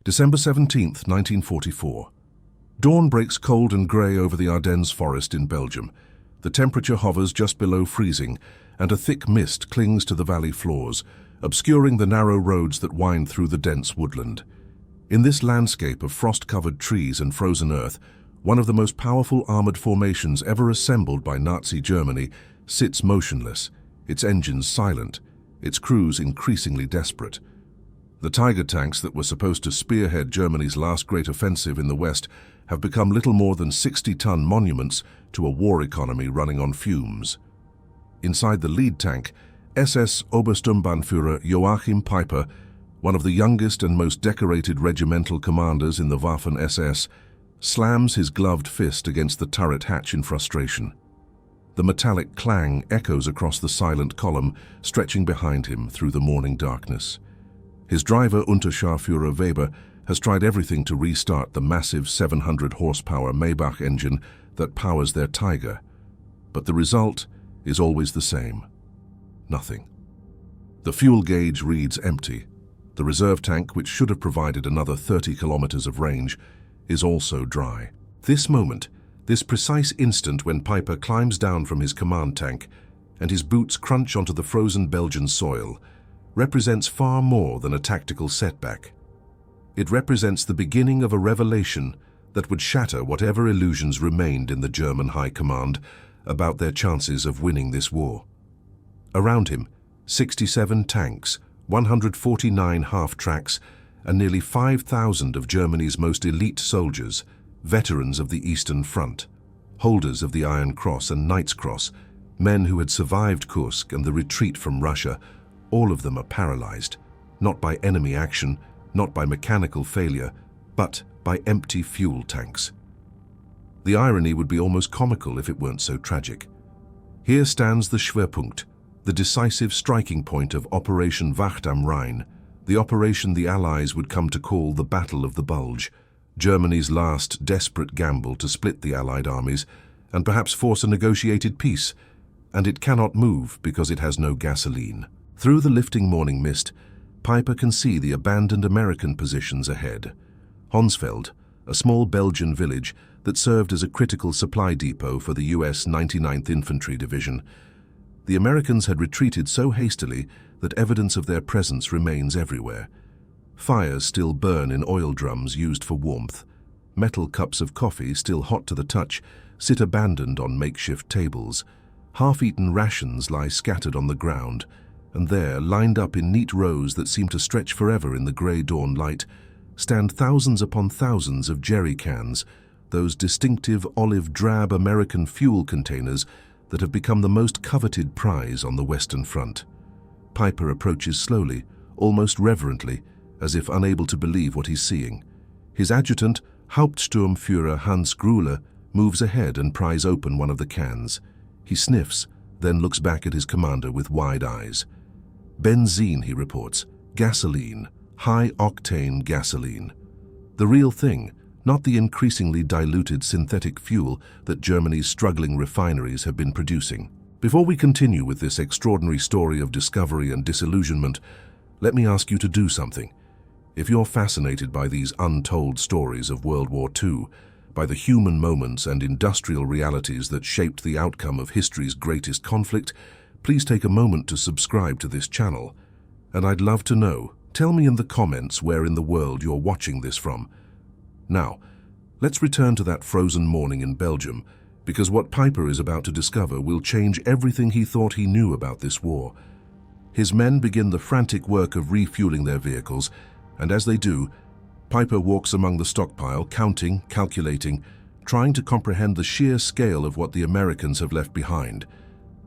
December 17, 1944. Dawn breaks cold and grey over the Ardennes Forest in Belgium. The temperature hovers just below freezing, and a thick mist clings to the valley floors, obscuring the narrow roads that wind through the dense woodland. In this landscape of frost-covered trees and frozen earth, one of the most powerful armored formations ever assembled by Nazi Germany sits motionless, its engines silent, its crews increasingly desperate. The Tiger tanks that were supposed to spearhead Germany's last great offensive in the West have become little more than 60-ton monuments to a war economy running on fumes. Inside the lead tank, SS Obersturmbannführer Joachim Peiper, one of the youngest and most decorated regimental commanders in the Waffen-SS, slams his gloved fist against the turret hatch in frustration. The metallic clang echoes across the silent column, stretching behind him through the morning darkness. His driver, Unterscharführer Weber, has tried everything to restart the massive 700-horsepower Maybach engine that powers their Tiger. But the result is always the same. Nothing. The fuel gauge reads empty. The reserve tank, which should have provided another 30 kilometers of range, is also dry. This moment, this precise instant when Peiper climbs down from his command tank and his boots crunch onto the frozen Belgian soil, represents far more than a tactical setback. It represents the beginning of a revelation that would shatter whatever illusions remained in the German High Command about their chances of winning this war. Around him, 67 tanks, 149 half-tracks, and nearly 5,000 of Germany's most elite soldiers, veterans of the Eastern Front, holders of the Iron Cross and Knight's Cross, men who had survived Kursk and the retreat from Russia. All of them are paralyzed, not by enemy action, not by mechanical failure, but by empty fuel tanks. The irony would be almost comical if it weren't so tragic. Here stands the Schwerpunkt, the decisive striking point of Operation Wacht am Rhein, the operation the Allies would come to call the Battle of the Bulge, Germany's last desperate gamble to split the Allied armies and perhaps force a negotiated peace, and it cannot move because it has no gasoline. Through the lifting morning mist, Peiper can see the abandoned American positions ahead. Honsfeld, a small Belgian village that served as a critical supply depot for the US 99th Infantry Division. The Americans had retreated so hastily that evidence of their presence remains everywhere. Fires still burn in oil drums used for warmth. Metal cups of coffee, still hot to the touch, sit abandoned on makeshift tables. Half-eaten rations lie scattered on the ground, and there, lined up in neat rows that seem to stretch forever in the grey dawn light, stand thousands upon thousands of jerry cans, those distinctive olive-drab American fuel containers that have become the most coveted prize on the Western Front. Peiper approaches slowly, almost reverently, as if unable to believe what he's seeing. His adjutant, Hauptsturmführer Hans Gruller, moves ahead and pries open one of the cans. He sniffs, then looks back at his commander with wide eyes. Benzene, he reports. Gasoline. High-octane gasoline. The real thing, not the increasingly diluted synthetic fuel that Germany's struggling refineries have been producing. Before we continue with this extraordinary story of discovery and disillusionment, let me ask you to do something. If you're fascinated by these untold stories of World War II, by the human moments and industrial realities that shaped the outcome of history's greatest conflict, please take a moment to subscribe to this channel. And I'd love to know, tell me in the comments where in the world you're watching this from. Now, let's return to that frozen morning in Belgium, because what Peiper is about to discover will change everything he thought he knew about this war. His men begin the frantic work of refueling their vehicles, and as they do, Peiper walks among the stockpile, counting, calculating, trying to comprehend the sheer scale of what the Americans have left behind.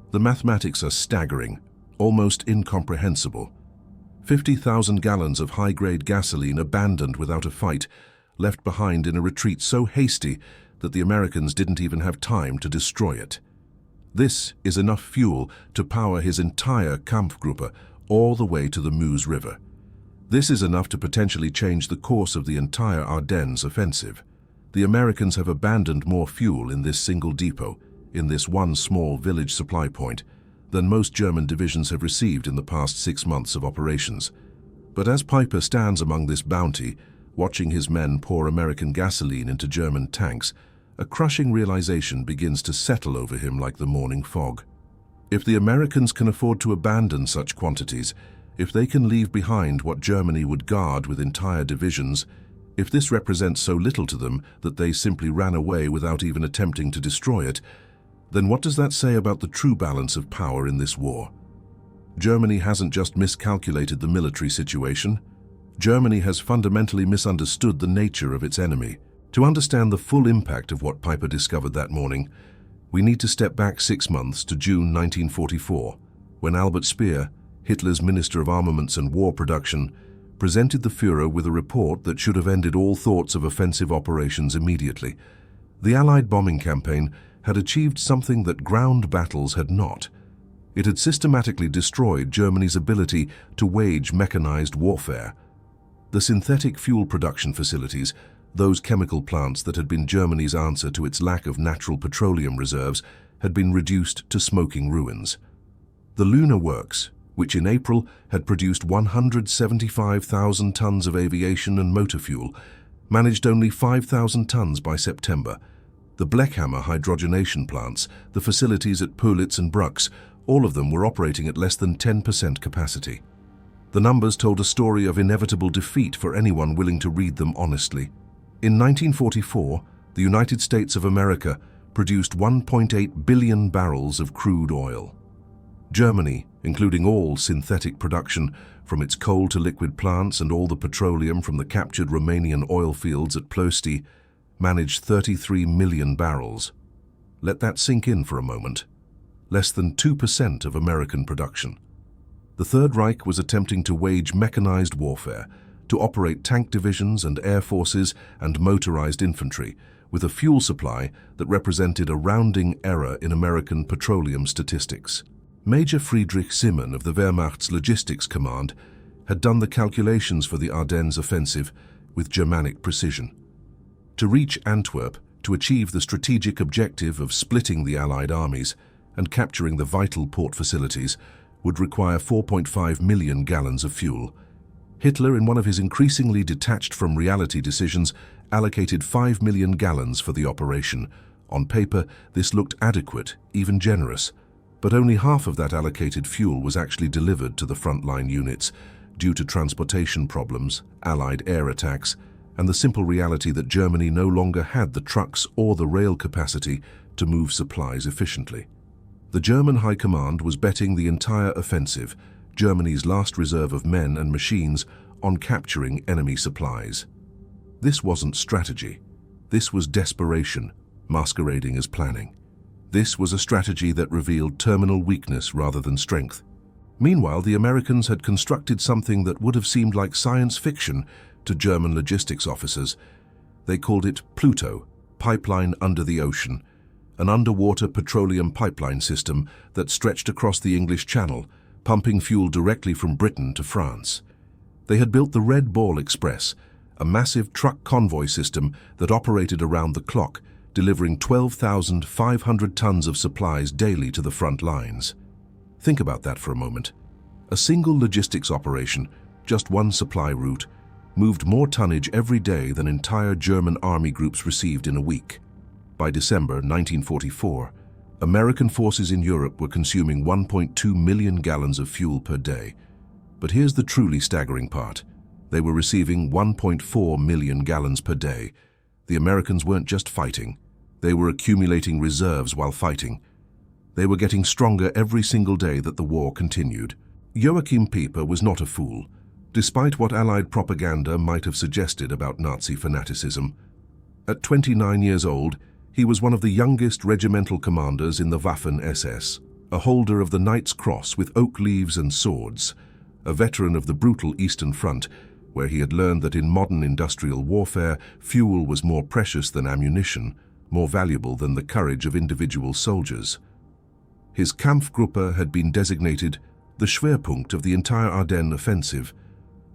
The mathematics are staggering, almost incomprehensible. 50,000 gallons of high-grade gasoline abandoned without a fight, left behind in a retreat so hasty that the Americans didn't even have time to destroy it. This is enough fuel to power his entire Kampfgruppe all the way to the Meuse River. This is enough to potentially change the course of the entire Ardennes offensive. The Americans have abandoned more fuel in this single depot, in this one small village supply point, than most German divisions have received in the past 6 months of operations. But as Peiper stands among this bounty, watching his men pour American gasoline into German tanks, a crushing realization begins to settle over him like the morning fog. If the Americans can afford to abandon such quantities, if they can leave behind what Germany would guard with entire divisions, if this represents so little to them that they simply ran away without even attempting to destroy it, then what does that say about the true balance of power in this war? Germany hasn't just miscalculated the military situation. Germany has fundamentally misunderstood the nature of its enemy. To understand the full impact of what Peiper discovered that morning, we need to step back 6 months to June 1944, when Albert Speer, Hitler's Minister of Armaments and War Production, presented the Führer with a report that should have ended all thoughts of offensive operations immediately. The Allied bombing campaign had achieved something that ground battles had not. It had systematically destroyed Germany's ability to wage mechanized warfare. The synthetic fuel production facilities, those chemical plants that had been Germany's answer to its lack of natural petroleum reserves, had been reduced to smoking ruins. The Lunar Works, which in April had produced 175,000 tons of aviation and motor fuel, managed only 5,000 tons by September. The Blechhammer hydrogenation plants, the facilities at Pölitz and Brux, all of them were operating at less than 10% capacity. The numbers told a story of inevitable defeat for anyone willing to read them honestly. In 1944, the United States of America produced 1.8 billion barrels of crude oil. Germany, including all synthetic production, from its coal-to-liquid plants and all the petroleum from the captured Romanian oil fields at Ploesti, managed 33 million barrels. Let that sink in for a moment. Less than 2% of American production. The Third Reich was attempting to wage mechanized warfare, to operate tank divisions and air forces and motorized infantry, with a fuel supply that represented a rounding error in American petroleum statistics. Major Friedrich Simmern of the Wehrmacht's Logistics Command had done the calculations for the Ardennes offensive with Germanic precision. To reach Antwerp, to achieve the strategic objective of splitting the Allied armies and capturing the vital port facilities, would require 4.5 million gallons of fuel. Hitler, in one of his increasingly detached from reality decisions, allocated 5 million gallons for the operation. On paper, this looked adequate, even generous, but only half of that allocated fuel was actually delivered to the frontline units due to transportation problems, Allied air attacks, and the simple reality that Germany no longer had the trucks or the rail capacity to move supplies efficiently. The German High Command was betting the entire offensive, Germany's last reserve of men and machines, on capturing enemy supplies. This wasn't strategy. This was desperation, masquerading as planning. This was a strategy that revealed terminal weakness rather than strength. Meanwhile, the Americans had constructed something that would have seemed like science fiction to German logistics officers. They called it Pluto, Pipeline Under the Ocean, an underwater petroleum pipeline system that stretched across the English Channel, pumping fuel directly from Britain to France. They had built the Red Ball Express, a massive truck convoy system that operated around the clock, delivering 12,500 tons of supplies daily to the front lines. Think about that for a moment. A single logistics operation, just one supply route, moved more tonnage every day than entire German army groups received in a week. By December 1944, American forces in Europe were consuming 1.2 million gallons of fuel per day. But here's the truly staggering part. They were receiving 1.4 million gallons per day. The Americans weren't just fighting. They were accumulating reserves while fighting. They were getting stronger every single day that the war continued. Joachim Peiper was not a fool, despite what Allied propaganda might have suggested about Nazi fanaticism. At 29 years old, he was one of the youngest regimental commanders in the Waffen-SS, a holder of the Knight's Cross with oak leaves and swords, a veteran of the brutal Eastern Front, where he had learned that in modern industrial warfare, fuel was more precious than ammunition, more valuable than the courage of individual soldiers. His Kampfgruppe had been designated the Schwerpunkt of the entire Ardennes offensive,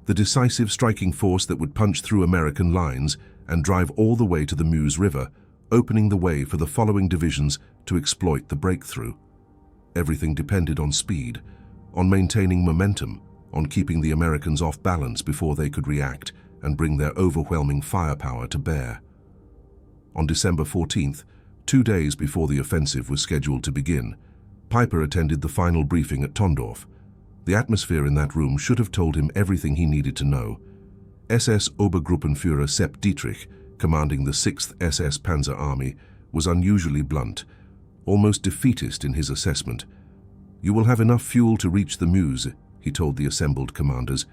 the decisive striking force that would punch through American lines and drive all the way to the Meuse River, opening the way for the following divisions to exploit the breakthrough. Everything depended on speed, on maintaining momentum, on keeping the Americans off balance before they could react, and bring their overwhelming firepower to bear. On December 14th, 2 days before the offensive was scheduled to begin, Peiper attended the final briefing at Tondorf. The atmosphere in that room should have told him everything he needed to know. SS Obergruppenführer Sepp Dietrich, commanding the 6th SS Panzer Army, was unusually blunt, almost defeatist in his assessment. "You will have enough fuel to reach the Meuse," he told the assembled commanders,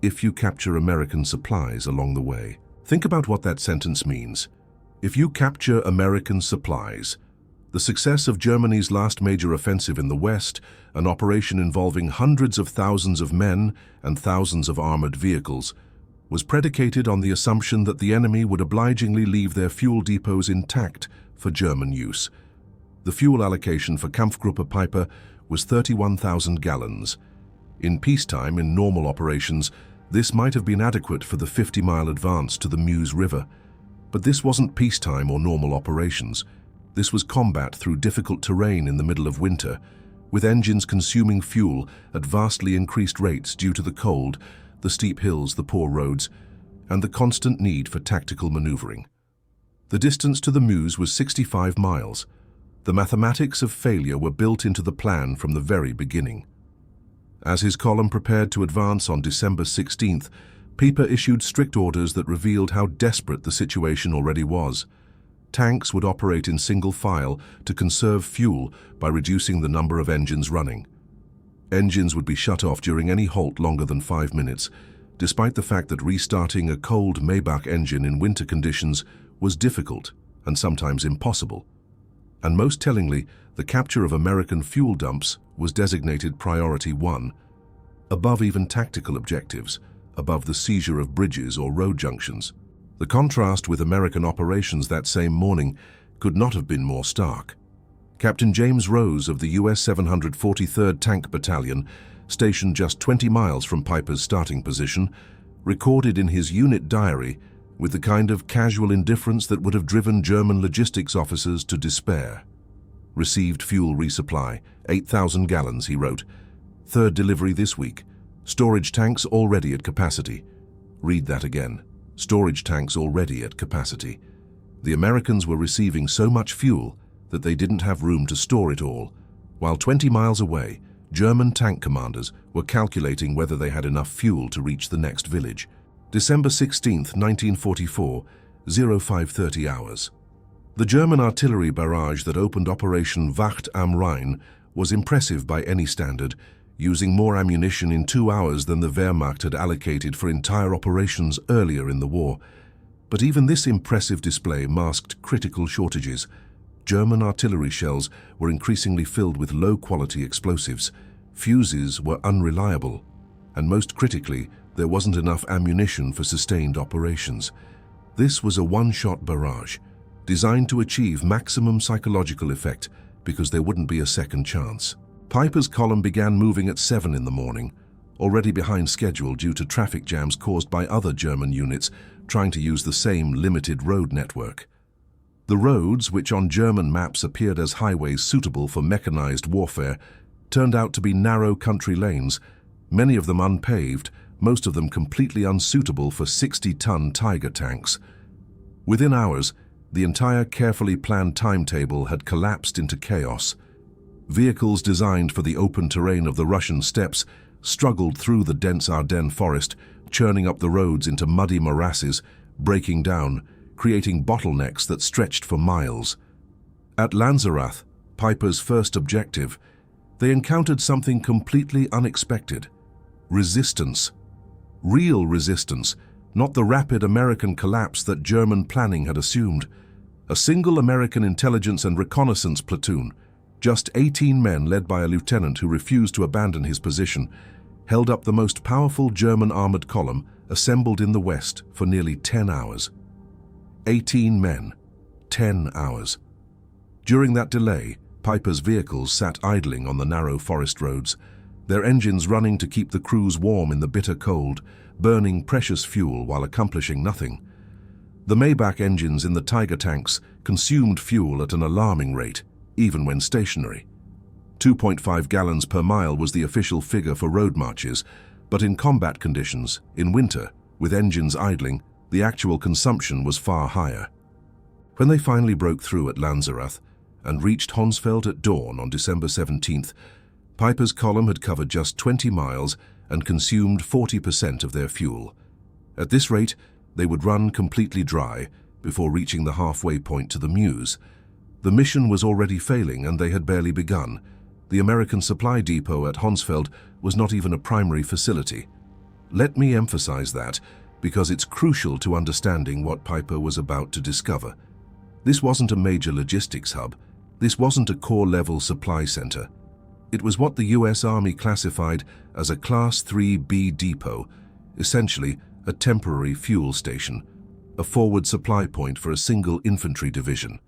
"if you capture American supplies along the way." Think about what that sentence means. If you capture American supplies. The success of Germany's last major offensive in the West, an operation involving hundreds of thousands of men and thousands of armored vehicles, was predicated on the assumption that the enemy would obligingly leave their fuel depots intact for German use. The fuel allocation for Kampfgruppe Peiper was 31,000 gallons. In peacetime, in normal operations, this might have been adequate for the 50-mile advance to the Meuse River. But this wasn't peacetime or normal operations. This was combat through difficult terrain in the middle of winter, with engines consuming fuel at vastly increased rates due to the cold, the steep hills, the poor roads, and the constant need for tactical maneuvering. The distance to the Meuse was 65 miles. The mathematics of failure were built into the plan from the very beginning. As his column prepared to advance on December 16th, Peiper issued strict orders that revealed how desperate the situation already was. Tanks would operate in single file to conserve fuel by reducing the number of engines running. Engines would be shut off during any halt longer than 5 minutes, despite the fact that restarting a cold Maybach engine in winter conditions was difficult and sometimes impossible. And most tellingly, the capture of American fuel dumps was designated Priority 1, above even tactical objectives, above the seizure of bridges or road junctions. The contrast with American operations that same morning could not have been more stark. Captain James Rose of the US 743rd Tank Battalion, stationed just 20 miles from Peiper's starting position, recorded in his unit diary with the kind of casual indifference that would have driven German logistics officers to despair. "Received fuel resupply, 8,000 gallons," he wrote. "Third delivery this week. Storage tanks already at capacity." Read that again. Storage tanks already at capacity. The Americans were receiving so much fuel that they didn't have room to store it all, while 20 miles away, German tank commanders were calculating whether they had enough fuel to reach the next village. December 16th, 1944, 0530 hours. The German artillery barrage that opened Operation Wacht am Rhein was impressive by any standard, using more ammunition in 2 hours than the Wehrmacht had allocated for entire operations earlier in the war. But even this impressive display masked critical shortages. German artillery shells were increasingly filled with low-quality explosives. Fuses were unreliable, and most critically, there wasn't enough ammunition for sustained operations. This was a one-shot barrage, designed to achieve maximum psychological effect because there wouldn't be a second chance. Peiper's column began moving at 7 in the morning, already behind schedule due to traffic jams caused by other German units trying to use the same limited road network. The roads, which on German maps appeared as highways suitable for mechanized warfare, turned out to be narrow country lanes, many of them unpaved, most of them completely unsuitable for 60-ton Tiger tanks. Within hours, the entire carefully planned timetable had collapsed into chaos. Vehicles designed for the open terrain of the Russian steppes struggled through the dense Ardennes Forest, churning up the roads into muddy morasses, breaking down, creating bottlenecks that stretched for miles. At Lanzerath, Peiper's first objective, they encountered something completely unexpected: resistance. Real resistance, not the rapid American collapse that German planning had assumed. A single American intelligence and reconnaissance platoon, just 18 men led by a lieutenant who refused to abandon his position, held up the most powerful German armored column assembled in the West for nearly 10 hours. 18 men, 10 hours. During that delay, Peiper's vehicles sat idling on the narrow forest roads, their engines running to keep the crews warm in the bitter cold, burning precious fuel while accomplishing nothing. The Maybach engines in the Tiger tanks consumed fuel at an alarming rate, even when stationary. 2.5 gallons per mile was the official figure for road marches, but in combat conditions, in winter, With engines idling, the actual consumption was far higher. When they finally broke through at Lanzerath and reached Honsfeld at dawn on December 17th, Peiper's column had covered just 20 miles and consumed 40% of their fuel. At this rate, they would run completely dry before reaching the halfway point to the Meuse. The mission was already failing and they had barely begun. The American supply depot at Honsfeld was not even a primary facility. Let me emphasize that, because it's crucial to understanding what Peiper was about to discover. This wasn't a major logistics hub. This wasn't a core-level supply center. It was what the US Army classified as a Class 3B depot, essentially a temporary fuel station, a forward supply point for a single infantry division.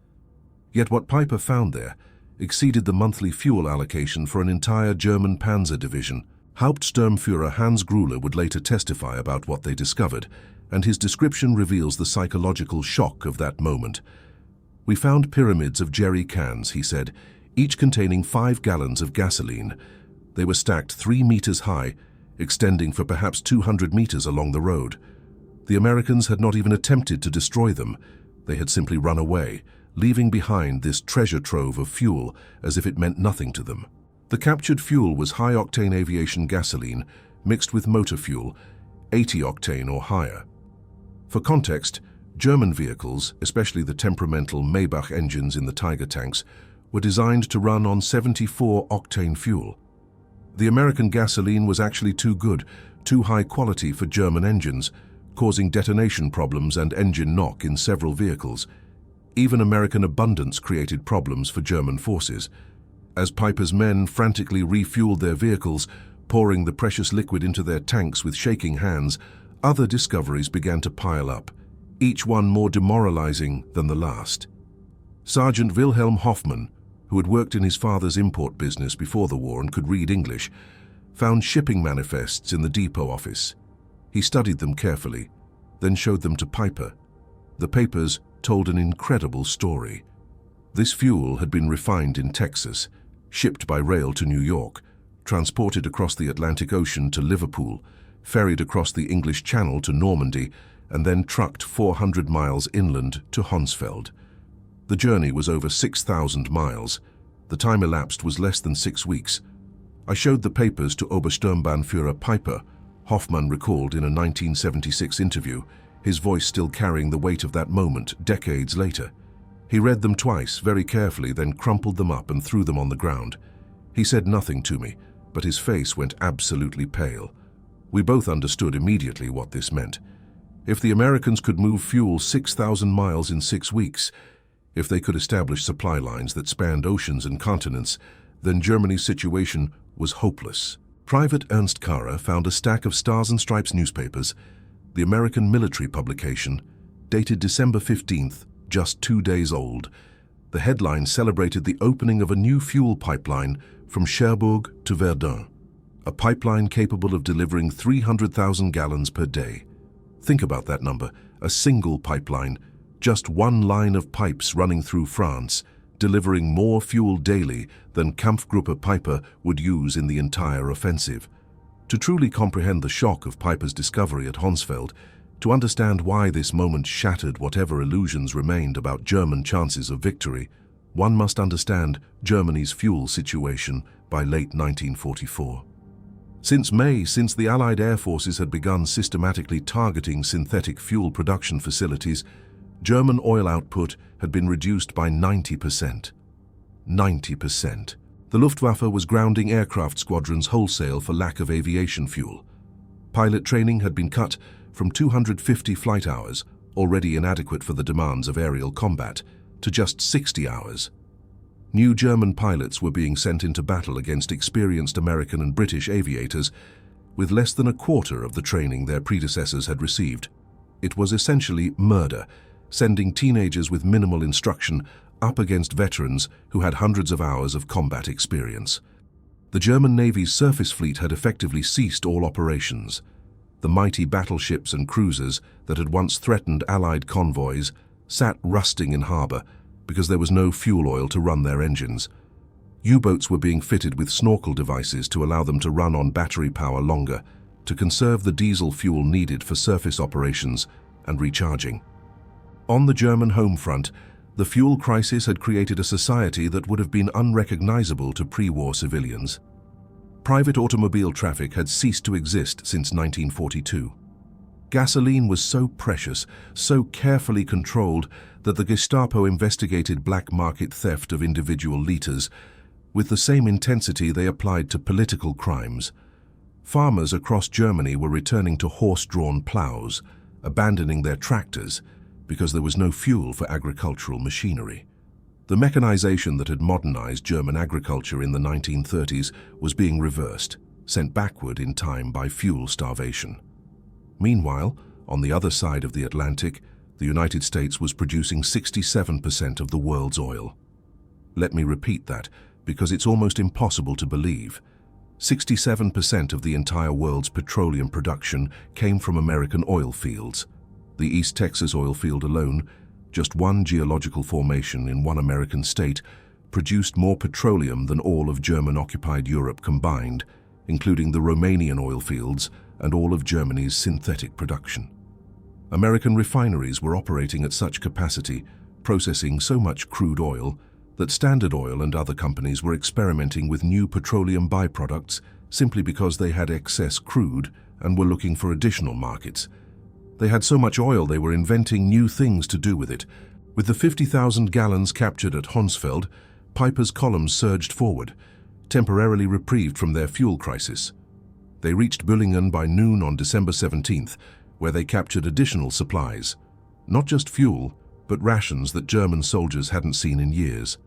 Yet what Peiper found there exceeded the monthly fuel allocation for an entire German panzer division. Hauptsturmführer Hans Gruller would later testify about what they discovered, and his description reveals the psychological shock of that moment. "We found pyramids of jerry cans," he said, each containing 5 gallons of gasoline. They were stacked 3 meters high, extending for perhaps 200 meters along the road. The Americans had not even attempted to destroy them. They had simply run away, leaving behind this treasure trove of fuel as if it meant nothing to them. The captured fuel was high-octane aviation gasoline mixed with motor fuel, 80 octane or higher. For context, German vehicles, especially the temperamental Maybach engines in the Tiger tanks, were designed to run on 74 octane fuel. The American gasoline was actually too good, too high quality for German engines, causing detonation problems and engine knock in several vehicles. Even American abundance created problems for German forces. As Peiper's men frantically refueled their vehicles, pouring the precious liquid into their tanks with shaking hands, other discoveries began to pile up, each one more demoralizing than the last. Sergeant Wilhelm Hoffmann, who had worked in his father's import business before the war and could read English, found shipping manifests in the depot office. He studied them carefully, then showed them to Peiper. The papers told an incredible story. This fuel had been refined in Texas, shipped by rail to New York, transported across the Atlantic Ocean to Liverpool, ferried across the English Channel to Normandy, and then trucked 400 miles inland to Honsfeld. The journey was over 6,000 miles. The time elapsed was less than 6 weeks. I showed the papers to Obersturmbannführer Peiper, Hoffmann recalled in a 1976 interview, his voice still carrying the weight of that moment decades later. He read them twice, very carefully, then crumpled them up and threw them on the ground. He said nothing to me, but his face went absolutely pale. We both understood immediately what this meant. If the Americans could move fuel 6,000 miles in 6 weeks, if they could establish supply lines that spanned oceans and continents, then Germany's situation was hopeless. Private Ernst Kara found a stack of Stars and Stripes newspapers, the American military publication, dated December 15th, just 2 days old. The headline celebrated the opening of a new fuel pipeline from Cherbourg to Verdun, a pipeline capable of delivering 300,000 gallons per day. Think about that number, a single pipeline, just one line of pipes running through France, delivering more fuel daily than Kampfgruppe Peiper would use in the entire offensive. To truly comprehend the shock of Peiper's discovery at Honsfeld, to understand why this moment shattered whatever illusions remained about German chances of victory, one must understand Germany's fuel situation by late 1944. Since May, since the Allied air forces had begun systematically targeting synthetic fuel production facilities, German oil output had been reduced by 90%. 90%. The Luftwaffe was grounding aircraft squadrons wholesale for lack of aviation fuel. Pilot training had been cut from 250 flight hours, already inadequate for the demands of aerial combat, to just 60 hours. New German pilots were being sent into battle against experienced American and British aviators, with less than a quarter of the training their predecessors had received. It was essentially murder, sending teenagers with minimal instruction up against veterans who had hundreds of hours of combat experience. The German Navy's surface fleet had effectively ceased all operations. The mighty battleships and cruisers that had once threatened Allied convoys sat rusting in harbor because there was no fuel oil to run their engines. U-boats were being fitted with snorkel devices to allow them to run on battery power longer, to conserve the diesel fuel needed for surface operations and recharging. On the German home front, the fuel crisis had created a society that would have been unrecognizable to pre-war civilians. Private automobile traffic had ceased to exist since 1942. Gasoline was so precious, so carefully controlled, that the Gestapo investigated black market theft of individual liters with the same intensity they applied to political crimes. Farmers across Germany were returning to horse-drawn plows, abandoning their tractors because there was no fuel for agricultural machinery. The mechanization that had modernized German agriculture in the 1930s was being reversed, sent backward in time by fuel starvation. Meanwhile, on the other side of the Atlantic, the United States was producing 67% of the world's oil. Let me repeat that, because it's almost impossible to believe. 67% of the entire world's petroleum production came from American oil fields. The East Texas oil field alone, just one geological formation in one American state, produced more petroleum than all of German-occupied Europe combined, including the Romanian oil fields and all of Germany's synthetic production. American refineries were operating at such capacity, processing so much crude oil, that Standard Oil and other companies were experimenting with new petroleum byproducts simply because they had excess crude and were looking for additional markets. They had so much oil they were inventing new things to do with it. With the 50,000 gallons captured at Honsfeld, Peiper's columns surged forward, temporarily reprieved from their fuel crisis. They reached Büllingen by noon on December 17th, where they captured additional supplies. Not just fuel, but rations that German soldiers hadn't seen in years.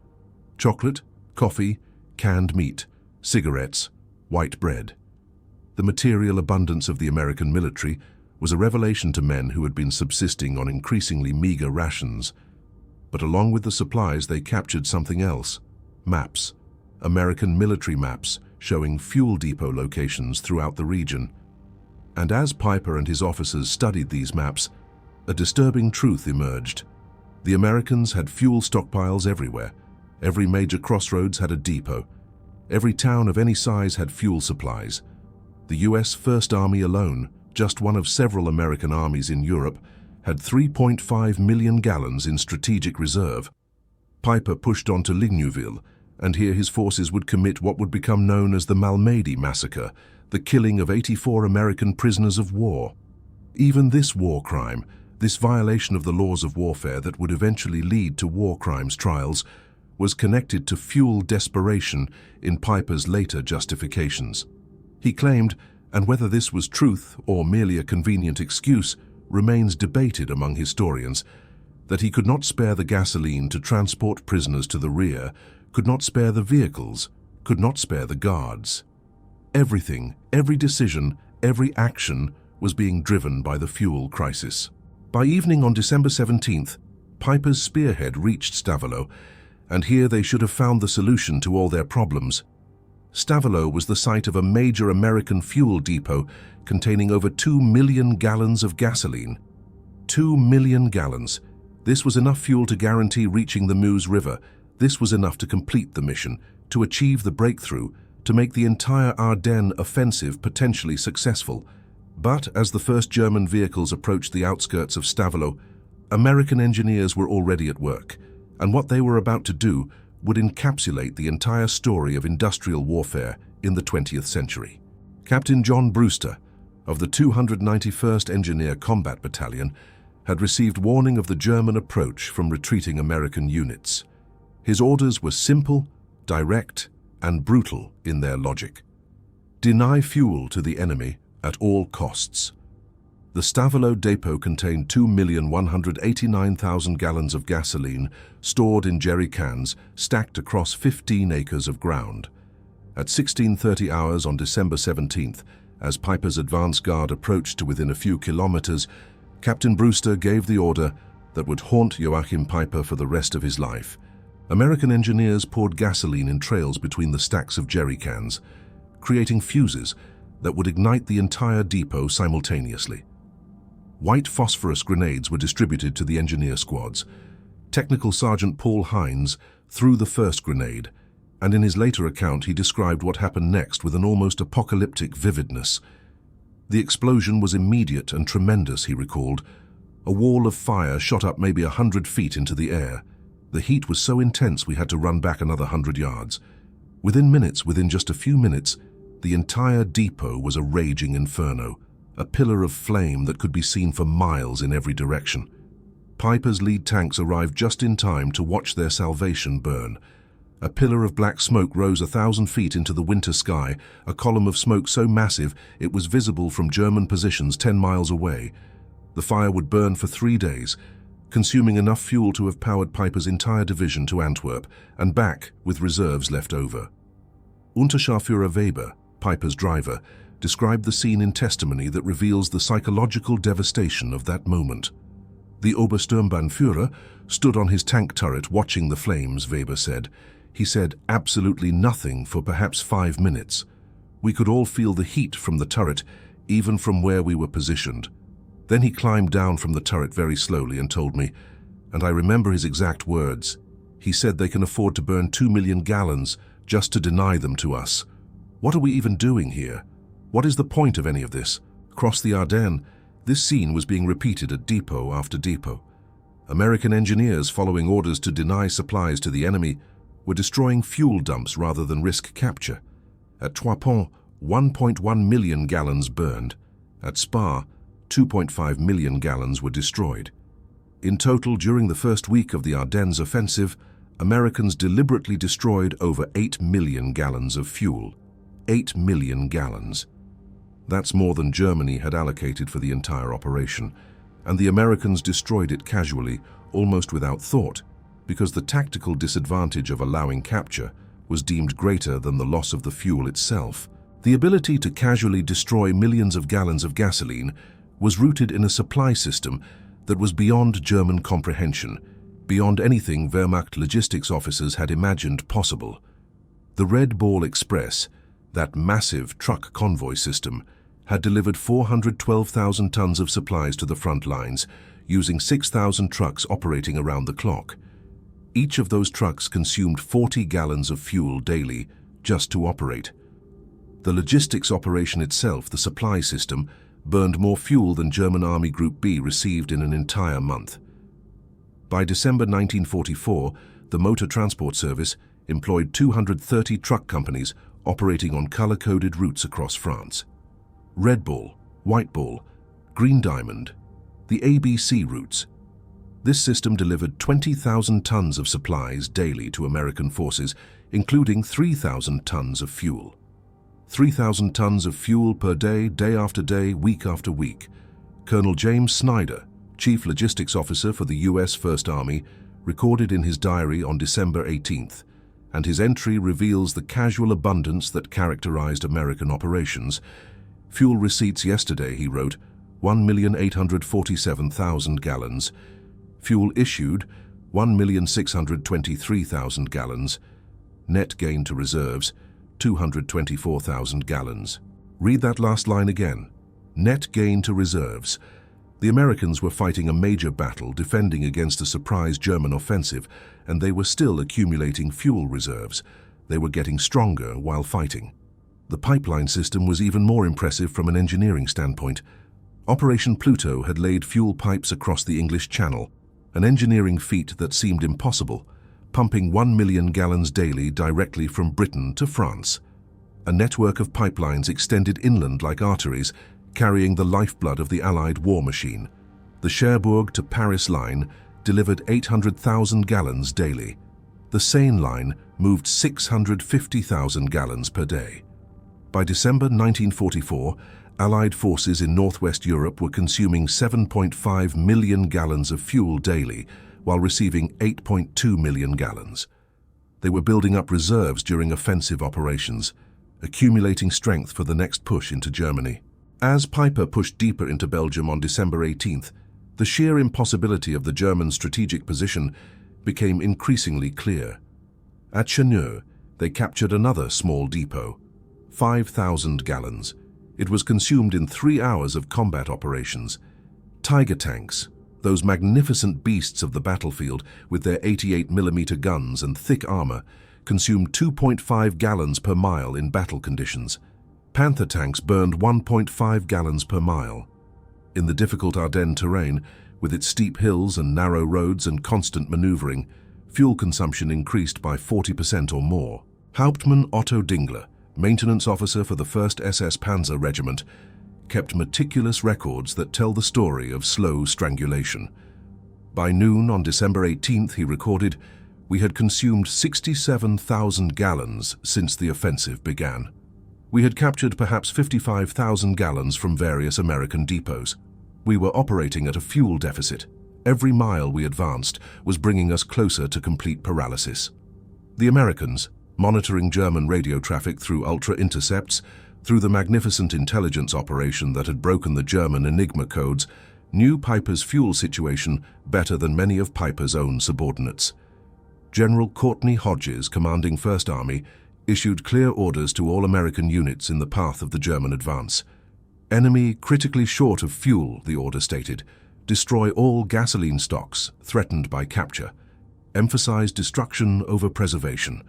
Chocolate, coffee, canned meat, cigarettes, white bread. The material abundance of the American military was a revelation to men who had been subsisting on increasingly meager rations. But along with the supplies, they captured something else: maps. American military maps showing fuel depot locations throughout the region. And as Peiper and his officers studied these maps, a disturbing truth emerged. The Americans had fuel stockpiles everywhere. Every major crossroads had a depot. Every town of any size had fuel supplies. The US First Army alone, just one of several American armies in Europe, had 3.5 million gallons in strategic reserve. Peiper pushed on to Lignuville, and here his forces would commit what would become known as the Malmedy Massacre, the killing of 84 American prisoners of war. Even this war crime, this violation of the laws of warfare that would eventually lead to war crimes trials, was connected to fuel desperation in Peiper's later justifications. He claimed, and whether this was truth or merely a convenient excuse remains debated among historians, that he could not spare the gasoline to transport prisoners to the rear, could not spare the vehicles, could not spare the guards. Everything, every decision, every action was being driven by the fuel crisis. By evening on December 17th, Peiper's spearhead reached Stavelot, and here they should have found the solution to all their problems. Stavelot was the site of a major American fuel depot containing over 2 million gallons of gasoline. 2 million gallons. This was enough fuel to guarantee reaching the Meuse River. This was enough to complete the mission, to achieve the breakthrough, to make the entire Ardennes offensive potentially successful. But as the first German vehicles approached the outskirts of Stavelot, American engineers were already at work, and what they were about to do would encapsulate the entire story of industrial warfare in the 20th century. Captain John Brewster, of the 291st Engineer Combat Battalion, had received warning of the German approach from retreating American units. His orders were simple, direct, and brutal in their logic. Deny fuel to the enemy at all costs. The Stavelot depot contained 2,189,000 gallons of gasoline stored in jerry cans stacked across 15 acres of ground. At 16:30 hours on December 17th, as Peiper's advance guard approached to within a few kilometers, Captain Brewster gave the order that would haunt Joachim Peiper for the rest of his life. American engineers poured gasoline in trails between the stacks of jerry cans, creating fuses that would ignite the entire depot simultaneously. White phosphorus grenades were distributed to the engineer squads. Technical Sergeant Paul Hines threw the first grenade, and in his later account he described what happened next with an almost apocalyptic vividness. The explosion was immediate and tremendous, he recalled. A wall of fire shot up maybe 100 feet into the air. The heat was so intense we had to run back another 100 yards. Within just a few minutes, the entire depot was a raging inferno, a pillar of flame that could be seen for miles in every direction. Peiper's lead tanks arrived just in time to watch their salvation burn. A pillar of black smoke rose 1,000 feet into the winter sky, a column of smoke so massive it was visible from German positions 10 miles away. The fire would burn for 3 days, consuming enough fuel to have powered Peiper's entire division to Antwerp and back with reserves left over. Unterscharführer Weber, Peiper's driver, described the scene in testimony that reveals the psychological devastation of that moment. The Obersturmbannführer stood on his tank turret watching the flames, Weber said. He said absolutely nothing for perhaps 5 minutes. We could all feel the heat from the turret, even from where we were positioned. Then he climbed down from the turret very slowly and told me, and I remember his exact words. He said they can afford to burn 2 million gallons just to deny them to us. What are we even doing here? What is the point of any of this? Across the Ardennes, this scene was being repeated at depot after depot. American engineers, following orders to deny supplies to the enemy, were destroying fuel dumps rather than risk capture. At Trois Ponts, 1.1 million gallons burned. At Spa, 2.5 million gallons were destroyed. In total, during the first week of the Ardennes offensive, Americans deliberately destroyed over 8 million gallons of fuel. 8 million gallons. That's more than Germany had allocated for the entire operation, and the Americans destroyed it casually, almost without thought, because the tactical disadvantage of allowing capture was deemed greater than the loss of the fuel itself. The ability to casually destroy millions of gallons of gasoline was rooted in a supply system that was beyond German comprehension, beyond anything Wehrmacht logistics officers had imagined possible. The Red Ball Express, that massive truck convoy system, had delivered 412,000 tons of supplies to the front lines, using 6,000 trucks operating around the clock. Each of those trucks consumed 40 gallons of fuel daily just to operate. The logistics operation itself, the supply system, burned more fuel than German Army Group B received in an entire month. By December 1944, the Motor Transport Service employed 230 truck companies operating on color-coded routes across France. Red Bull, White Bull, Green Diamond, the ABC routes. This system delivered 20,000 tons of supplies daily to American forces, including 3,000 tons of fuel. 3,000 tons of fuel per day, day after day, week after week. Colonel James Snyder, Chief Logistics Officer for the U.S. First Army, recorded in his diary on December 18th, and his entry reveals the casual abundance that characterized American operations. Fuel receipts yesterday, he wrote, 1,847,000 gallons. Fuel issued, 1,623,000 gallons. Net gain to reserves, 224,000 gallons. Read that last line again. Net gain to reserves. The Americans were fighting a major battle defending against a surprise German offensive, and they were still accumulating fuel reserves. They were getting stronger while fighting. The pipeline system was even more impressive from an engineering standpoint. Operation Pluto had laid fuel pipes across the English Channel, an engineering feat that seemed impossible, pumping 1 million gallons daily directly from Britain to France. A network of pipelines extended inland like arteries, carrying the lifeblood of the Allied war machine. The Cherbourg to Paris line delivered 800,000 gallons daily. The Seine line moved 650,000 gallons per day. By December 1944, Allied forces in northwest Europe were consuming 7.5 million gallons of fuel daily, while receiving 8.2 million gallons. They were building up reserves during offensive operations, accumulating strength for the next push into Germany. As Peiper pushed deeper into Belgium on December 18th, the sheer impossibility of the German strategic position became increasingly clear. At Chenieux, they captured another small depot, 5,000 gallons. It was consumed in 3 hours of combat operations. Tiger tanks, those magnificent beasts of the battlefield with their 88mm guns and thick armor, consumed 2.5 gallons per mile in battle conditions. Panther tanks burned 1.5 gallons per mile. In the difficult Ardennes terrain, with its steep hills and narrow roads and constant maneuvering, fuel consumption increased by 40% or more. Hauptmann Otto Dingler, maintenance officer for the 1st SS Panzer Regiment, kept meticulous records that tell the story of slow strangulation. By noon on December 18th, he recorded, "We had consumed 67,000 gallons since the offensive began. We had captured perhaps 55,000 gallons from various American depots. We were operating at a fuel deficit. Every mile we advanced was bringing us closer to complete paralysis." The Americans, monitoring German radio traffic through ultra-intercepts, through the magnificent intelligence operation that had broken the German Enigma codes, knew Peiper's fuel situation better than many of Peiper's own subordinates. General Courtney Hodges, commanding 1st Army, issued clear orders to all American units in the path of the German advance. "Enemy critically short of fuel," the order stated. "Destroy all gasoline stocks threatened by capture. Emphasize destruction over preservation."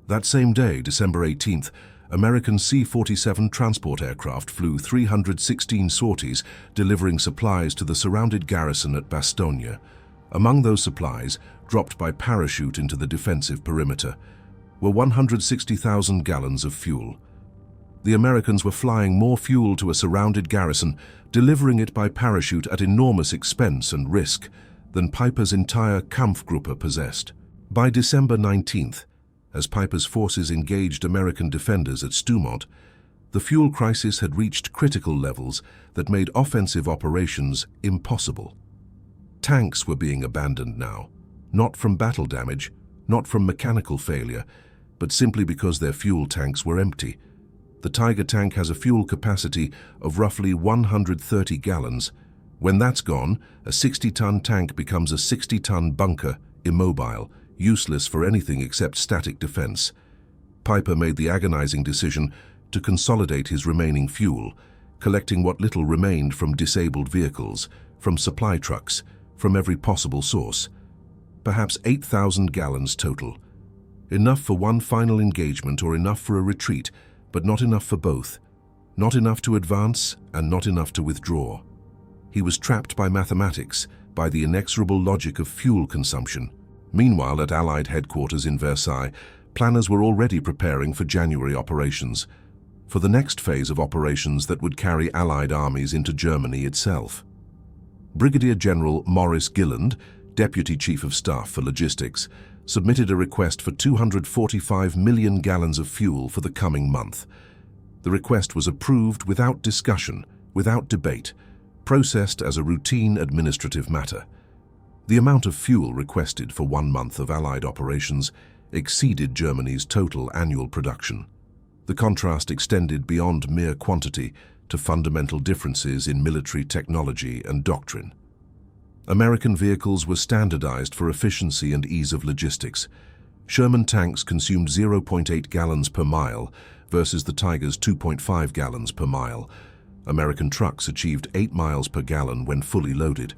That same day, December 18th, American C-47 transport aircraft flew 316 sorties, delivering supplies to the surrounded garrison at Bastogne. Among those supplies, dropped by parachute into the defensive perimeter, were 160,000 gallons of fuel. The Americans were flying more fuel to a surrounded garrison, delivering it by parachute at enormous expense and risk, than Peiper's entire Kampfgruppe possessed. By December 19th, as Peiper's forces engaged American defenders at Stoumont, the fuel crisis had reached critical levels that made offensive operations impossible. Tanks were being abandoned now, not from battle damage, not from mechanical failure, but simply because their fuel tanks were empty. The Tiger tank has a fuel capacity of roughly 130 gallons. When that's gone, a 60-ton tank becomes a 60-ton bunker, immobile, useless for anything except static defense. Peiper made the agonizing decision to consolidate his remaining fuel, collecting what little remained from disabled vehicles, from supply trucks, from every possible source. Perhaps 8,000 gallons total. Enough for one final engagement or enough for a retreat, but not enough for both. Not enough to advance and not enough to withdraw. He was trapped by mathematics, by the inexorable logic of fuel consumption. Meanwhile, at Allied headquarters in Versailles, planners were already preparing for January operations, for the next phase of operations that would carry Allied armies into Germany itself. Brigadier General Maurice Gilland, Deputy Chief of Staff for Logistics, submitted a request for 245 million gallons of fuel for the coming month. The request was approved without discussion, without debate, processed as a routine administrative matter. The amount of fuel requested for 1 month of Allied operations exceeded Germany's total annual production. The contrast extended beyond mere quantity to fundamental differences in military technology and doctrine. American vehicles were standardized for efficiency and ease of logistics. Sherman tanks consumed 0.8 gallons per mile versus the Tiger's 2.5 gallons per mile. American trucks achieved 8 miles per gallon when fully loaded.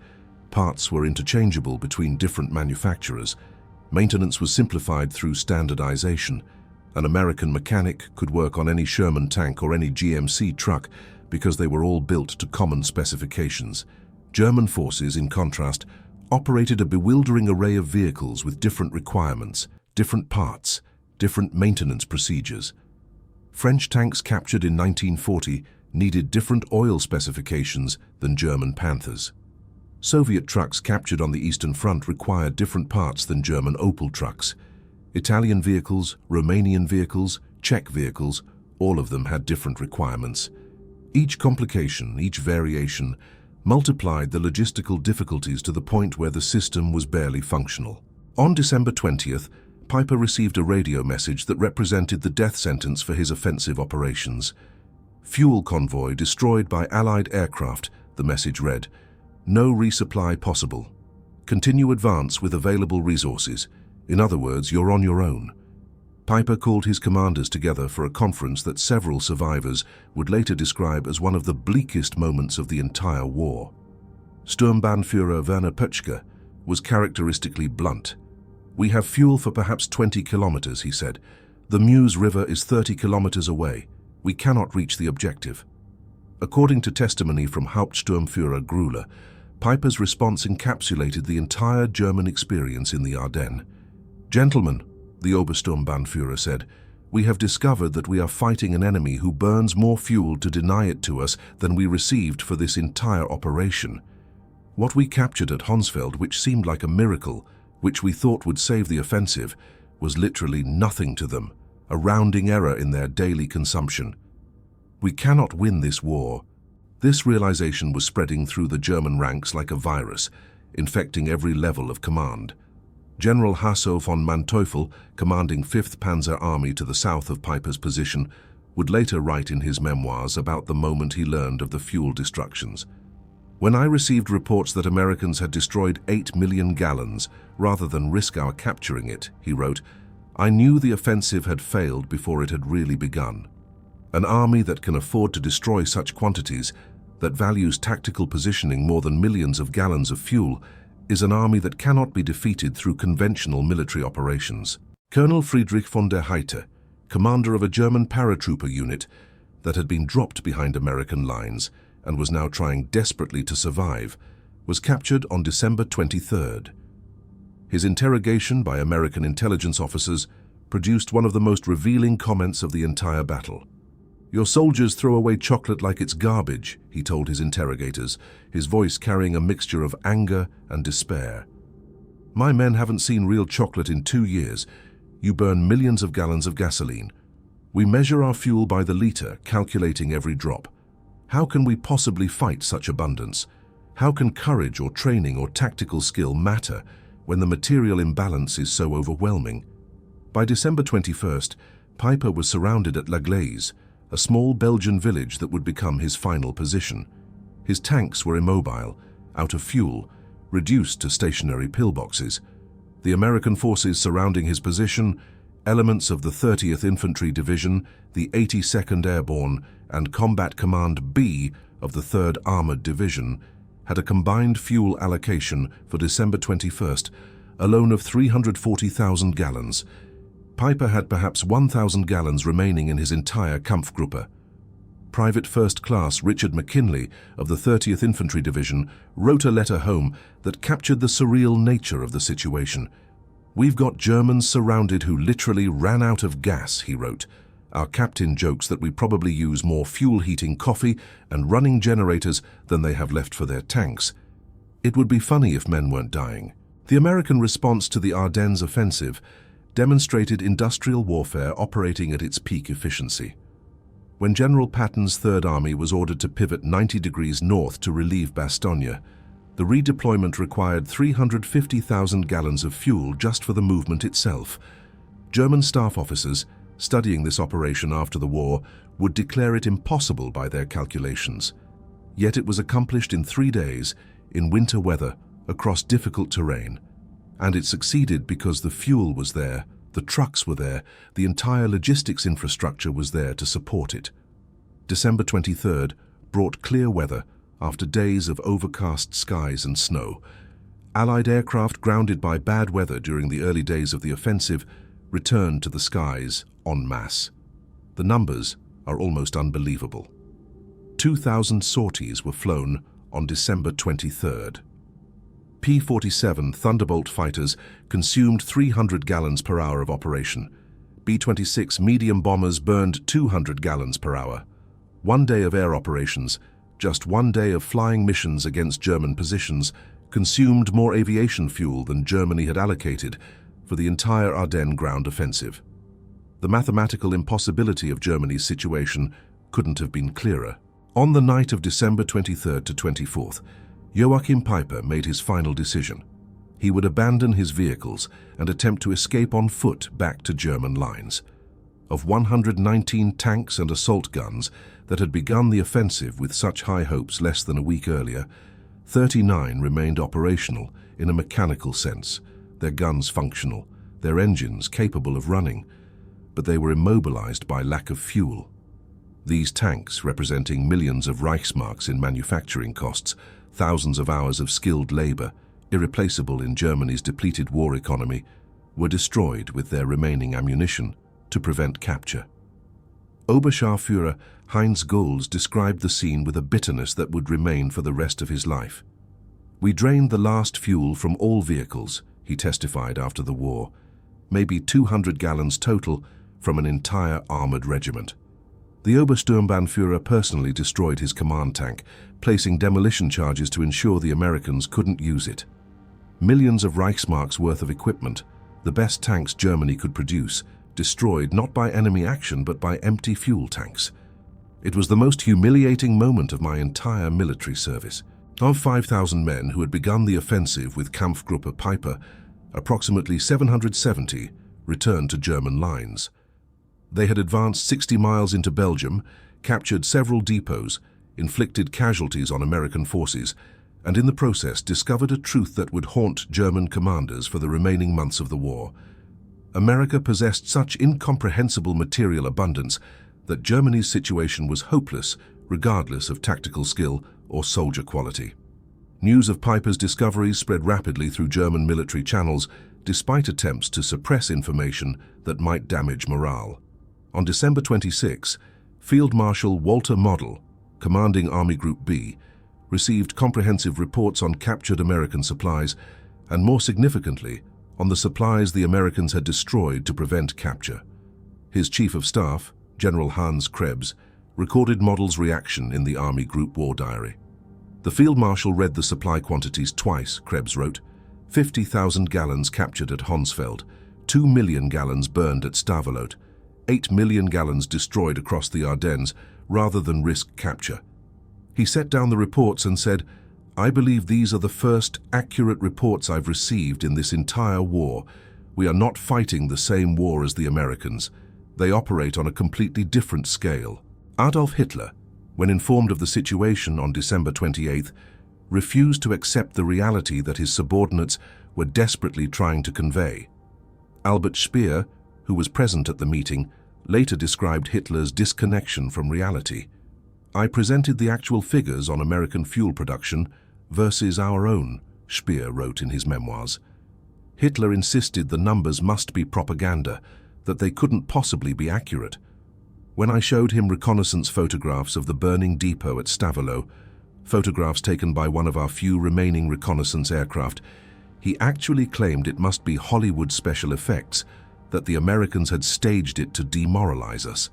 Parts were interchangeable between different manufacturers. Maintenance was simplified through standardization. An American mechanic could work on any Sherman tank or any GMC truck because they were all built to common specifications. German forces, in contrast, operated a bewildering array of vehicles with different requirements, different parts, different maintenance procedures. French tanks captured in 1940 needed different oil specifications than German Panthers. Soviet trucks captured on the Eastern Front required different parts than German Opel trucks. Italian vehicles, Romanian vehicles, Czech vehicles, all of them had different requirements. Each complication, each variation, multiplied the logistical difficulties to the point where the system was barely functional. On December 20th, Peiper received a radio message that represented the death sentence for his offensive operations. "Fuel convoy destroyed by Allied aircraft," the message read. "No resupply possible. Continue advance with available resources. In other words, you're on your own." Peiper called his commanders together for a conference that several survivors would later describe as one of the bleakest moments of the entire war. Sturmbannführer Werner Pötschke was characteristically blunt. "We have fuel for perhaps 20 kilometers," he said. "The Meuse River is 30 kilometers away. We cannot reach the objective. According to testimony from Hauptsturmführer Grüller, Peiper's response encapsulated the entire German experience in the Ardennes. "Gentlemen," the Obersturmbannführer said, "we have discovered that we are fighting an enemy who burns more fuel to deny it to us than we received for this entire operation. What we captured at Honsfeld, which seemed like a miracle, which we thought would save the offensive, was literally nothing to them, a rounding error in their daily consumption. We cannot win this war." This realization was spreading through the German ranks like a virus, infecting every level of command. General Hasso von Manteuffel, commanding 5th Panzer Army to the south of Peiper's position, would later write in his memoirs about the moment he learned of the fuel destructions. "When I received reports that Americans had destroyed 8 million gallons rather than risk our capturing it," he wrote, "I knew the offensive had failed before it had really begun. An army that can afford to destroy such quantities, that values tactical positioning more than millions of gallons of fuel, is an army that cannot be defeated through conventional military operations." Colonel Friedrich von der Heydte, commander of a German paratrooper unit that had been dropped behind American lines and was now trying desperately to survive, was captured on December 23rd. His interrogation by American intelligence officers produced one of the most revealing comments of the entire battle. "Your soldiers throw away chocolate like it's garbage," he told his interrogators, his voice carrying a mixture of anger and despair. "My men haven't seen real chocolate in 2 years. You burn millions of gallons of gasoline. We measure our fuel by the liter, calculating every drop. How can we possibly fight such abundance? How can courage or training or tactical skill matter when the material imbalance is so overwhelming?" By December 21st, Peiper was surrounded at La Glaise, a small Belgian village that would become his final position. His tanks were immobile, out of fuel, reduced to stationary pillboxes. The American forces surrounding his position, elements of the 30th Infantry Division, the 82nd Airborne, and Combat Command B of the 3rd Armored Division, had a combined fuel allocation for December 21st, alone of 340,000 gallons. Peiper had perhaps 1,000 gallons remaining in his entire Kampfgruppe. Private First Class Richard McKinley of the 30th Infantry Division wrote a letter home that captured the surreal nature of the situation. "We've got Germans surrounded who literally ran out of gas," he wrote. "Our captain jokes that we probably use more fuel heating coffee and running generators than they have left for their tanks. It would be funny if men weren't dying." The American response to the Ardennes offensive demonstrated industrial warfare operating at its peak efficiency. When General Patton's Third Army was ordered to pivot 90 degrees north to relieve Bastogne, the redeployment required 350,000 gallons of fuel just for the movement itself. German staff officers, studying this operation after the war, would declare it impossible by their calculations. Yet it was accomplished in 3 days, in winter weather, across difficult terrain. And it succeeded because the fuel was there, the trucks were there, the entire logistics infrastructure was there to support it. December 23rd brought clear weather after days of overcast skies and snow. Allied aircraft grounded by bad weather during the early days of the offensive returned to the skies en masse. The numbers are almost unbelievable. 2,000 sorties were flown on December 23rd. P-47 Thunderbolt fighters consumed 300 gallons per hour of operation. B-26 medium bombers burned 200 gallons per hour. 1 day of air operations, just 1 day of flying missions against German positions, consumed more aviation fuel than Germany had allocated for the entire Ardennes ground offensive. The mathematical impossibility of Germany's situation couldn't have been clearer. On the night of December 23rd to 24th, Joachim Peiper made his final decision. He would abandon his vehicles and attempt to escape on foot back to German lines. Of 119 tanks and assault guns that had begun the offensive with such high hopes less than a week earlier, 39 remained operational in a mechanical sense, their guns functional, their engines capable of running, but they were immobilized by lack of fuel. These tanks, representing millions of Reichsmarks in manufacturing costs, thousands of hours of skilled labor, irreplaceable in Germany's depleted war economy, were destroyed with their remaining ammunition to prevent capture. Oberscharführer Heinz Gulz described the scene with a bitterness that would remain for the rest of his life. "We drained the last fuel from all vehicles," he testified after the war, maybe 200 gallons total from an entire armored regiment. The Obersturmbannführer personally destroyed his command tank, placing demolition charges to ensure the Americans couldn't use it. Millions of Reichsmarks worth of equipment, the best tanks Germany could produce, destroyed not by enemy action but by empty fuel tanks. It was the most humiliating moment of my entire military service. Of 5,000 men who had begun the offensive with Kampfgruppe Peiper, approximately 770 returned to German lines. They had advanced 60 miles into Belgium, captured several depots, inflicted casualties on American forces, and in the process discovered a truth that would haunt German commanders for the remaining months of the war. America possessed such incomprehensible material abundance that Germany's situation was hopeless regardless of tactical skill or soldier quality. News of Peiper's discoveries spread rapidly through German military channels, despite attempts to suppress information that might damage morale. On December 26, Field Marshal Walter Model, commanding Army Group B, received comprehensive reports on captured American supplies and, more significantly, on the supplies the Americans had destroyed to prevent capture. His Chief of Staff, General Hans Krebs, recorded Model's reaction in the Army Group War Diary. The Field Marshal read the supply quantities twice, Krebs wrote. 50,000 gallons captured at Honsfeld, 2 million gallons burned at Stavelot, 8 million gallons destroyed across the Ardennes rather than risk capture. He set down the reports and said, "I believe these are the first accurate reports I've received in this entire war. We are not fighting the same war as the Americans. They operate on a completely different scale." Adolf Hitler, when informed of the situation on December 28th, refused to accept the reality that his subordinates were desperately trying to convey. Albert Speer, who was present at the meeting, later described Hitler's disconnection from reality. "I presented the actual figures on American fuel production versus our own," Speer wrote in his memoirs. Hitler insisted the numbers must be propaganda, that they couldn't possibly be accurate. When I showed him reconnaissance photographs of the burning depot at Stavelot, photographs taken by one of our few remaining reconnaissance aircraft, he actually claimed it must be Hollywood special effects, that the Americans had staged it to demoralize us.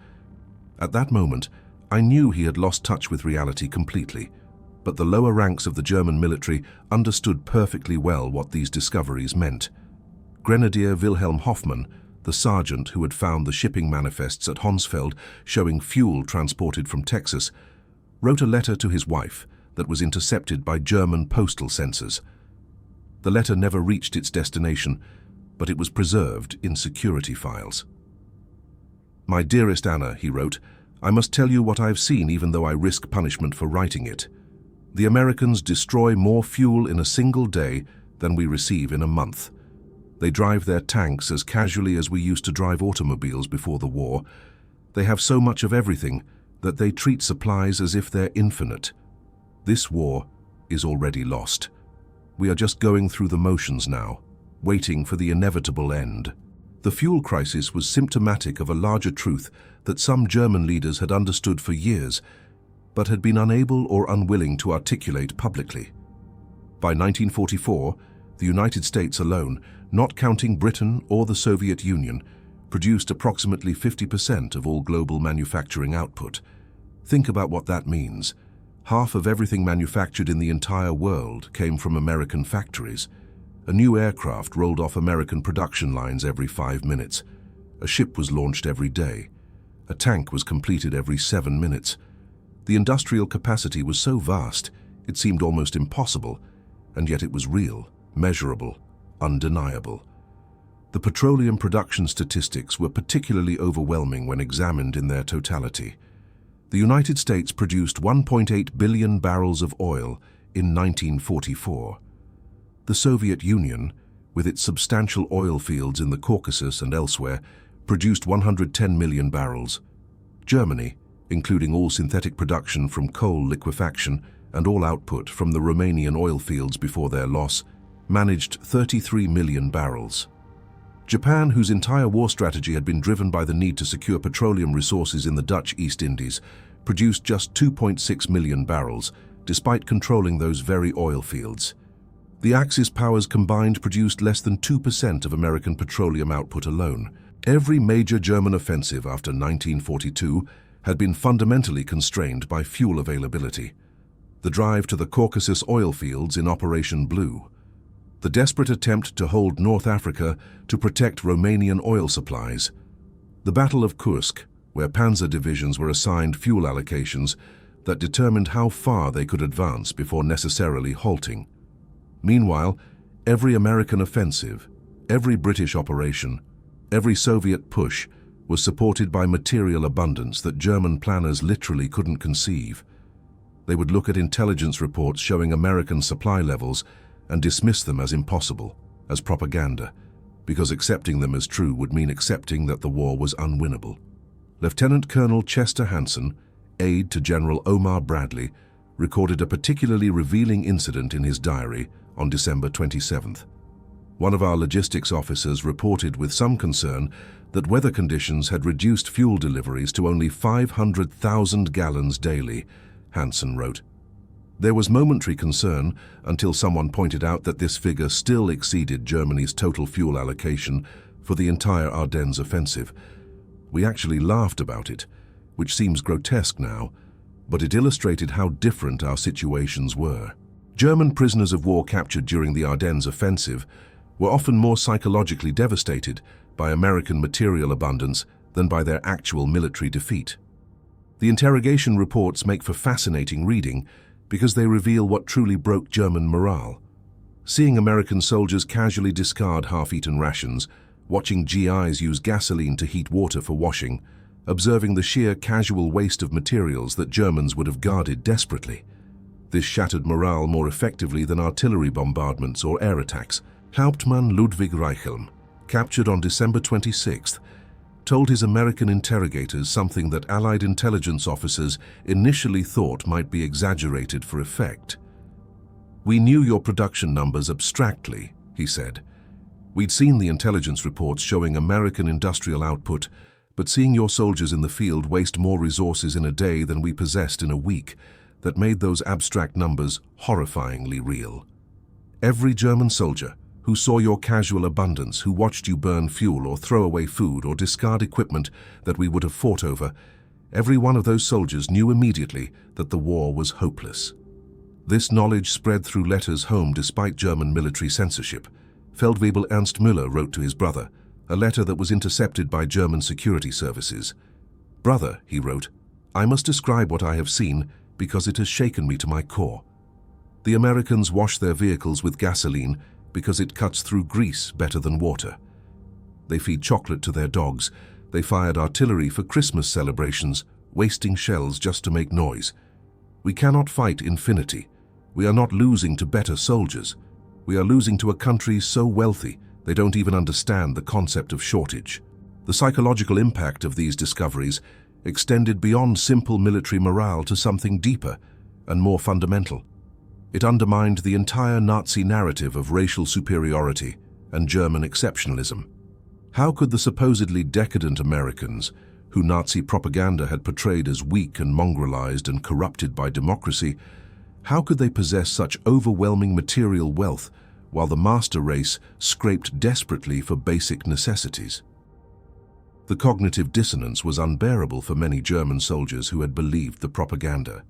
At that moment, I knew he had lost touch with reality completely, but the lower ranks of the German military understood perfectly well what these discoveries meant. Grenadier Wilhelm Hoffmann, the sergeant who had found the shipping manifests at Honsfeld showing fuel transported from Texas, wrote a letter to his wife that was intercepted by German postal censors. The letter never reached its destination, but it was preserved in security files. "My dearest Anna," he wrote, "I must tell you what I've seen even though I risk punishment for writing it. The Americans destroy more fuel in a single day than we receive in a month. They drive their tanks as casually as we used to drive automobiles before the war. They have so much of everything that they treat supplies as if they're infinite. This war is already lost. We are just going through the motions now, waiting for the inevitable end." The fuel crisis was symptomatic of a larger truth that some German leaders had understood for years, but had been unable or unwilling to articulate publicly. By 1944, the United States alone, not counting Britain or the Soviet Union, produced approximately 50% of all global manufacturing output. Think about what that means. Half of everything manufactured in the entire world came from American factories. A new aircraft rolled off American production lines every 5 minutes. A ship was launched every day. A tank was completed every 7 minutes. The industrial capacity was so vast, it seemed almost impossible, and yet it was real, measurable, undeniable. The petroleum production statistics were particularly overwhelming when examined in their totality. The United States produced 1.8 billion barrels of oil in 1944. The Soviet Union, with its substantial oil fields in the Caucasus and elsewhere, produced 110 million barrels. Germany, including all synthetic production from coal liquefaction and all output from the Romanian oil fields before their loss, managed 33 million barrels. Japan, whose entire war strategy had been driven by the need to secure petroleum resources in the Dutch East Indies, produced just 2.6 million barrels, despite controlling those very oil fields. The Axis powers combined produced less than 2% of American petroleum output alone. Every major German offensive after 1942 had been fundamentally constrained by fuel availability. The drive to the Caucasus oil fields in Operation Blue. The desperate attempt to hold North Africa to protect Romanian oil supplies. The Battle of Kursk, where panzer divisions were assigned fuel allocations that determined how far they could advance before necessarily halting. Meanwhile, every American offensive, every British operation, every Soviet push was supported by material abundance that German planners literally couldn't conceive. They would look at intelligence reports showing American supply levels and dismiss them as impossible, as propaganda, because accepting them as true would mean accepting that the war was unwinnable. Lieutenant Colonel Chester Hansen, aide to General Omar Bradley, recorded a particularly revealing incident in his diary on December 27th. One of our logistics officers reported with some concern that weather conditions had reduced fuel deliveries to only 500,000 gallons daily, Hansen wrote. There was momentary concern until someone pointed out that this figure still exceeded Germany's total fuel allocation for the entire Ardennes offensive. We actually laughed about it, which seems grotesque now, but it illustrated how different our situations were. German prisoners of war captured during the Ardennes offensive were often more psychologically devastated by American material abundance than by their actual military defeat. The interrogation reports make for fascinating reading because they reveal what truly broke German morale. Seeing American soldiers casually discard half-eaten rations, watching GIs use gasoline to heat water for washing, observing the sheer casual waste of materials that Germans would have guarded desperately. This shattered morale more effectively than artillery bombardments or air attacks. Hauptmann Ludwig Reichelm, captured on December 26th, told his American interrogators something that Allied intelligence officers initially thought might be exaggerated for effect. "We knew your production numbers abstractly," he said. "We'd seen the intelligence reports showing American industrial output, but seeing your soldiers in the field waste more resources in a day than we possessed in a week, that made those abstract numbers horrifyingly real. Every German soldier who saw your casual abundance, who watched you burn fuel or throw away food or discard equipment that we would have fought over, every one of those soldiers knew immediately that the war was hopeless." This knowledge spread through letters home despite German military censorship. Feldwebel Ernst Müller wrote to his brother, a letter that was intercepted by German security services. "Brother," he wrote, "I must describe what I have seen because it has shaken me to my core. The Americans wash their vehicles with gasoline because it cuts through grease better than water. They feed chocolate to their dogs. They fired artillery for Christmas celebrations, wasting shells just to make noise. We cannot fight infinity. We are not losing to better soldiers. We are losing to a country so wealthy they don't even understand the concept of shortage." The psychological impact of these discoveries extended beyond simple military morale to something deeper and more fundamental. It undermined the entire Nazi narrative of racial superiority and German exceptionalism. How could the supposedly decadent Americans, who Nazi propaganda had portrayed as weak and mongrelized and corrupted by democracy, how could they possess such overwhelming material wealth while the master race scraped desperately for basic necessities? The cognitive dissonance was unbearable for many German soldiers who had believed the propaganda.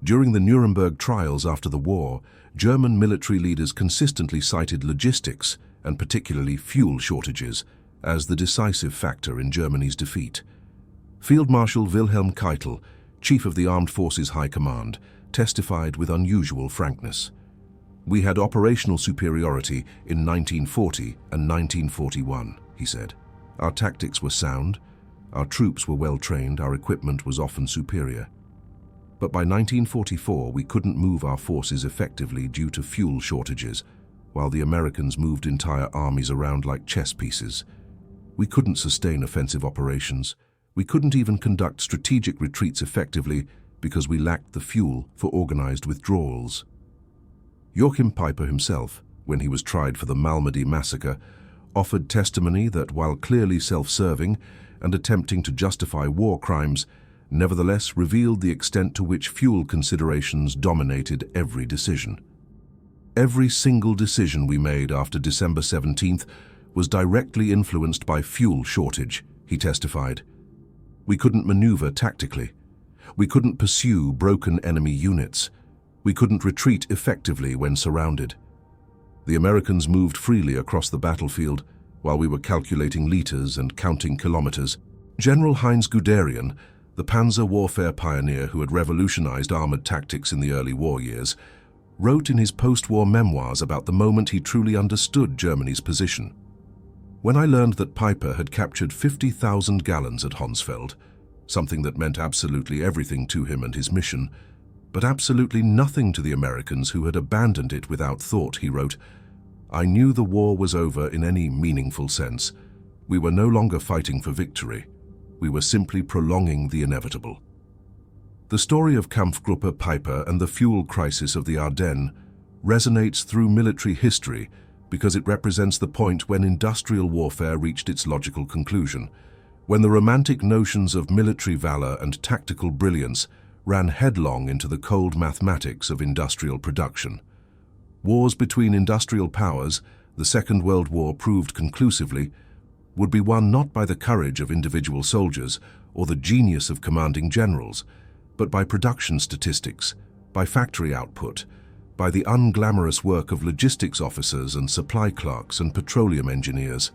During the Nuremberg trials after the war, German military leaders consistently cited logistics, and particularly fuel shortages, as the decisive factor in Germany's defeat. Field Marshal Wilhelm Keitel, Chief of the Armed Forces High Command, testified with unusual frankness. "We had operational superiority in 1940 and 1941, he said. "Our tactics were sound, our troops were well trained, our equipment was often superior. But by 1944, we couldn't move our forces effectively due to fuel shortages, while the Americans moved entire armies around like chess pieces. We couldn't sustain offensive operations. We couldn't even conduct strategic retreats effectively because we lacked the fuel for organized withdrawals." Joachim Peiper himself, when he was tried for the Malmedy massacre, offered testimony that, while clearly self-serving and attempting to justify war crimes, nevertheless revealed the extent to which fuel considerations dominated every decision. Every single decision we made after December 17th was directly influenced by fuel shortage, he testified. We couldn't maneuver tactically. We couldn't pursue broken enemy units. We couldn't retreat effectively when surrounded. The Americans moved freely across the battlefield while we were calculating liters and counting kilometers. General Heinz Guderian, the panzer warfare pioneer who had revolutionized armored tactics in the early war years, wrote in his post-war memoirs about the moment he truly understood Germany's position. When I learned that Peiper had captured 50,000 gallons at Honsfeld, something that meant absolutely everything to him and his mission, but absolutely nothing to the Americans who had abandoned it without thought, he wrote, I knew the war was over in any meaningful sense. We were no longer fighting for victory. We were simply prolonging the inevitable. The story of Kampfgruppe Peiper and the fuel crisis of the Ardennes resonates through military history because it represents the point when industrial warfare reached its logical conclusion, when the romantic notions of military valor and tactical brilliance ran headlong into the cold mathematics of industrial production. Wars between industrial powers, the Second World War proved conclusively, would be won not by the courage of individual soldiers or the genius of commanding generals, but by production statistics, by factory output, by the unglamorous work of logistics officers and supply clerks and petroleum engineers.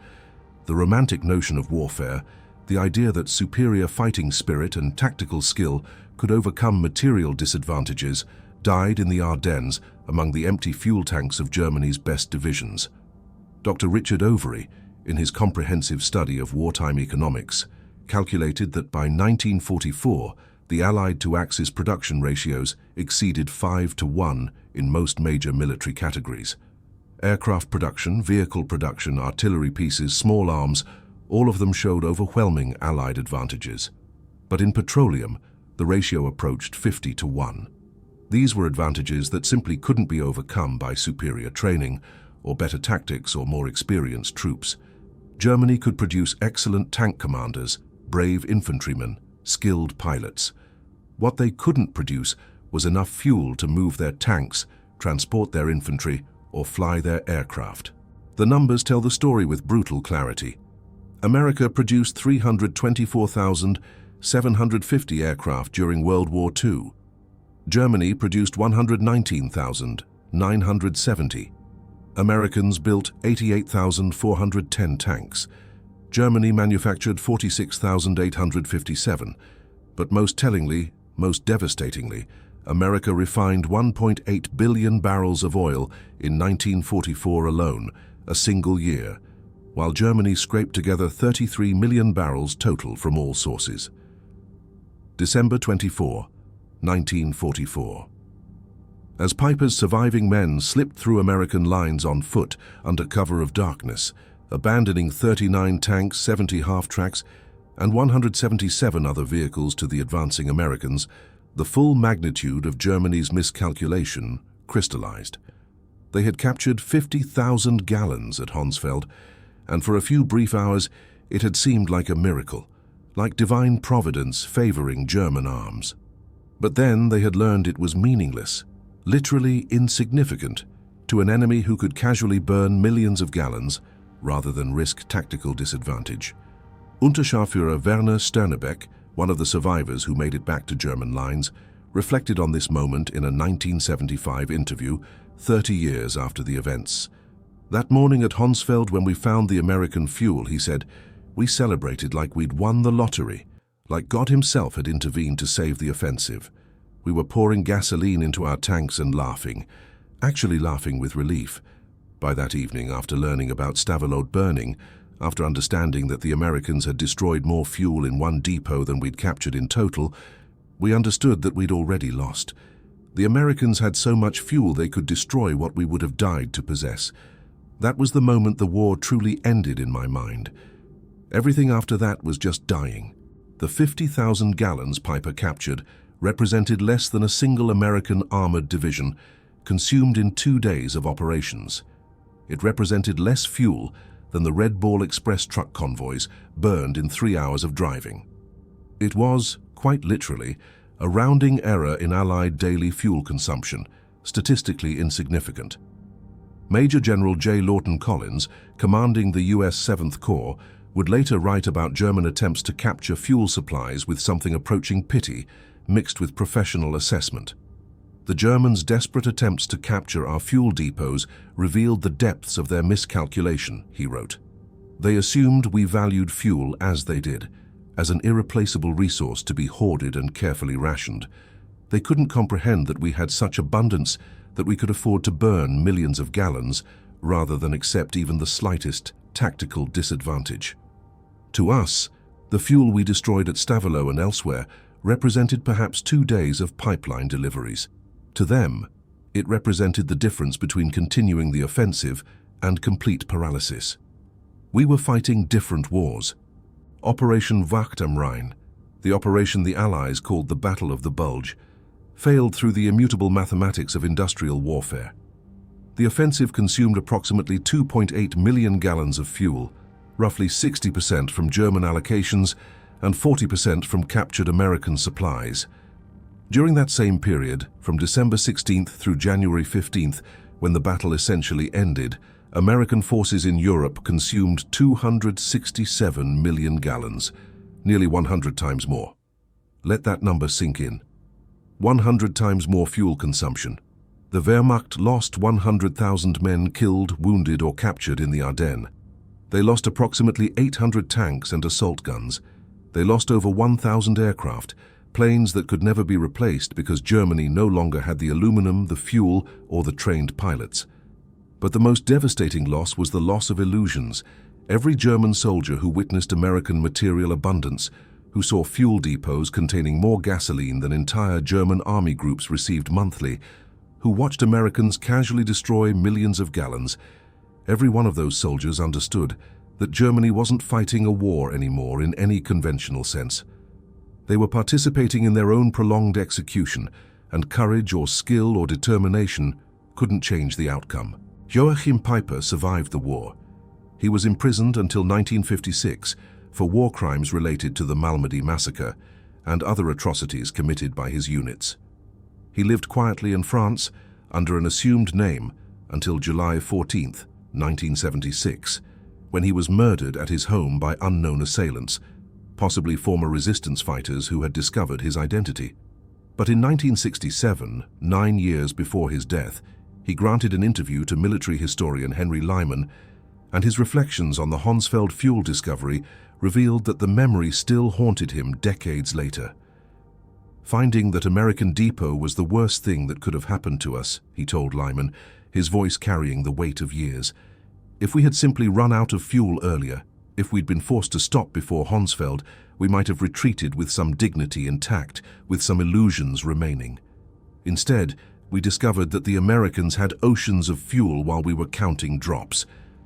The romantic notion of warfare, the idea that superior fighting spirit and tactical skill could overcome material disadvantages, died in the Ardennes among the empty fuel tanks of Germany's best divisions. Dr. Richard Overy, in his comprehensive study of wartime economics, calculated that by 1944, the Allied to Axis production ratios exceeded 5-to-1 in most major military categories. Aircraft production, vehicle production, artillery pieces, small arms, all of them showed overwhelming Allied advantages. But in petroleum, the ratio approached 50-to-1. These were advantages that simply couldn't be overcome by superior training, or better tactics or more experienced troops. Germany could produce excellent tank commanders, brave infantrymen, skilled pilots. What they couldn't produce was enough fuel to move their tanks, transport their infantry, or fly their aircraft. The numbers tell the story with brutal clarity. America produced 324,750 aircraft during World War II. Germany produced 119,970. Americans built 88,410 tanks. Germany manufactured 46,857. But most tellingly, most devastatingly, America refined 1.8 billion barrels of oil in 1944 alone, a single year, while Germany scraped together 33 million barrels total from all sources. December 24, 1944. As Peiper's surviving men slipped through American lines on foot under cover of darkness, abandoning 39 tanks, 70 half-tracks, and 177 other vehicles to the advancing Americans, the full magnitude of Germany's miscalculation crystallized. They had captured 50,000 gallons at Honsfeld, and for a few brief hours it had seemed like a miracle, like divine providence favoring German arms. But then they had learned it was meaningless, literally insignificant, to an enemy who could casually burn millions of gallons rather than risk tactical disadvantage. Unterscharführer Werner Sternebeck, one of the survivors who made it back to German lines, reflected on this moment in a 1975 interview, 30 years after the events. That morning at Honsfeld, when we found the American fuel, he said, we celebrated like we'd won the lottery, like God himself had intervened to save the offensive. We were pouring gasoline into our tanks and laughing, actually laughing with relief. By that evening, after learning about Stavelot burning, after understanding that the Americans had destroyed more fuel in one depot than we'd captured in total, we understood that we'd already lost. The Americans had so much fuel they could destroy what we would have died to possess. That was the moment the war truly ended in my mind. Everything after that was just dying. The 50,000 gallons Peiper captured represented less than a single American armored division consumed in 2 days of operations. It represented less fuel than the Red Ball Express truck convoys burned in 3 hours of driving. It was, quite literally, a rounding error in Allied daily fuel consumption, statistically insignificant. Major General J. Lawton Collins, commanding the U.S. 7th Corps, would later write about German attempts to capture fuel supplies with something approaching pity, mixed with professional assessment. The Germans' desperate attempts to capture our fuel depots revealed the depths of their miscalculation, he wrote. They assumed we valued fuel as they did, as an irreplaceable resource to be hoarded and carefully rationed. They couldn't comprehend that we had such abundance that we could afford to burn millions of gallons rather than accept even the slightest tactical disadvantage. To us, the fuel we destroyed at Stavelot and elsewhere represented perhaps 2 days of pipeline deliveries. To them, it represented the difference between continuing the offensive and complete paralysis. We were fighting different wars. Operation Wacht am Rhein, the operation the Allies called the Battle of the Bulge, failed through the immutable mathematics of industrial warfare. The offensive consumed approximately 2.8 million gallons of fuel, roughly 60% from German allocations and 40% from captured American supplies. During that same period, from December 16th through January 15th, when the battle essentially ended, American forces in Europe consumed 267 million gallons, nearly 100 times more. Let that number sink in. 100 times more fuel consumption. The Wehrmacht lost 100,000 men killed, wounded, or captured in the Ardennes. They lost approximately 800 tanks and assault guns. They lost over 1,000 aircraft, planes that could never be replaced because Germany no longer had the aluminum, the fuel, or the trained pilots. But the most devastating loss was the loss of illusions. Every German soldier who witnessed American material abundance, who saw fuel depots containing more gasoline than entire German army groups received monthly, who watched Americans casually destroy millions of gallons, every one of those soldiers understood that Germany wasn't fighting a war anymore in any conventional sense. They were participating in their own prolonged execution, and courage or skill or determination couldn't change the outcome. Joachim Peiper survived the war. He was imprisoned until 1956 for war crimes related to the Malmedy massacre and other atrocities committed by his units. He lived quietly in France under an assumed name until July 14, 1976, when he was murdered at his home by unknown assailants, possibly former resistance fighters who had discovered his identity. But in 1967, 9 years before his death, he granted an interview to military historian Henry Lyman, and his reflections on the Honsfeld fuel discovery revealed that the memory still haunted him decades later. Finding that American Depot was the worst thing that could have happened to us, he told Lyman, his voice carrying the weight of years. If we had simply run out of fuel earlier, if we'd been forced to stop before Honsfeld, we might have retreated with some dignity intact, with some illusions remaining. Instead, we discovered that the Americans had oceans of fuel while we were counting drops.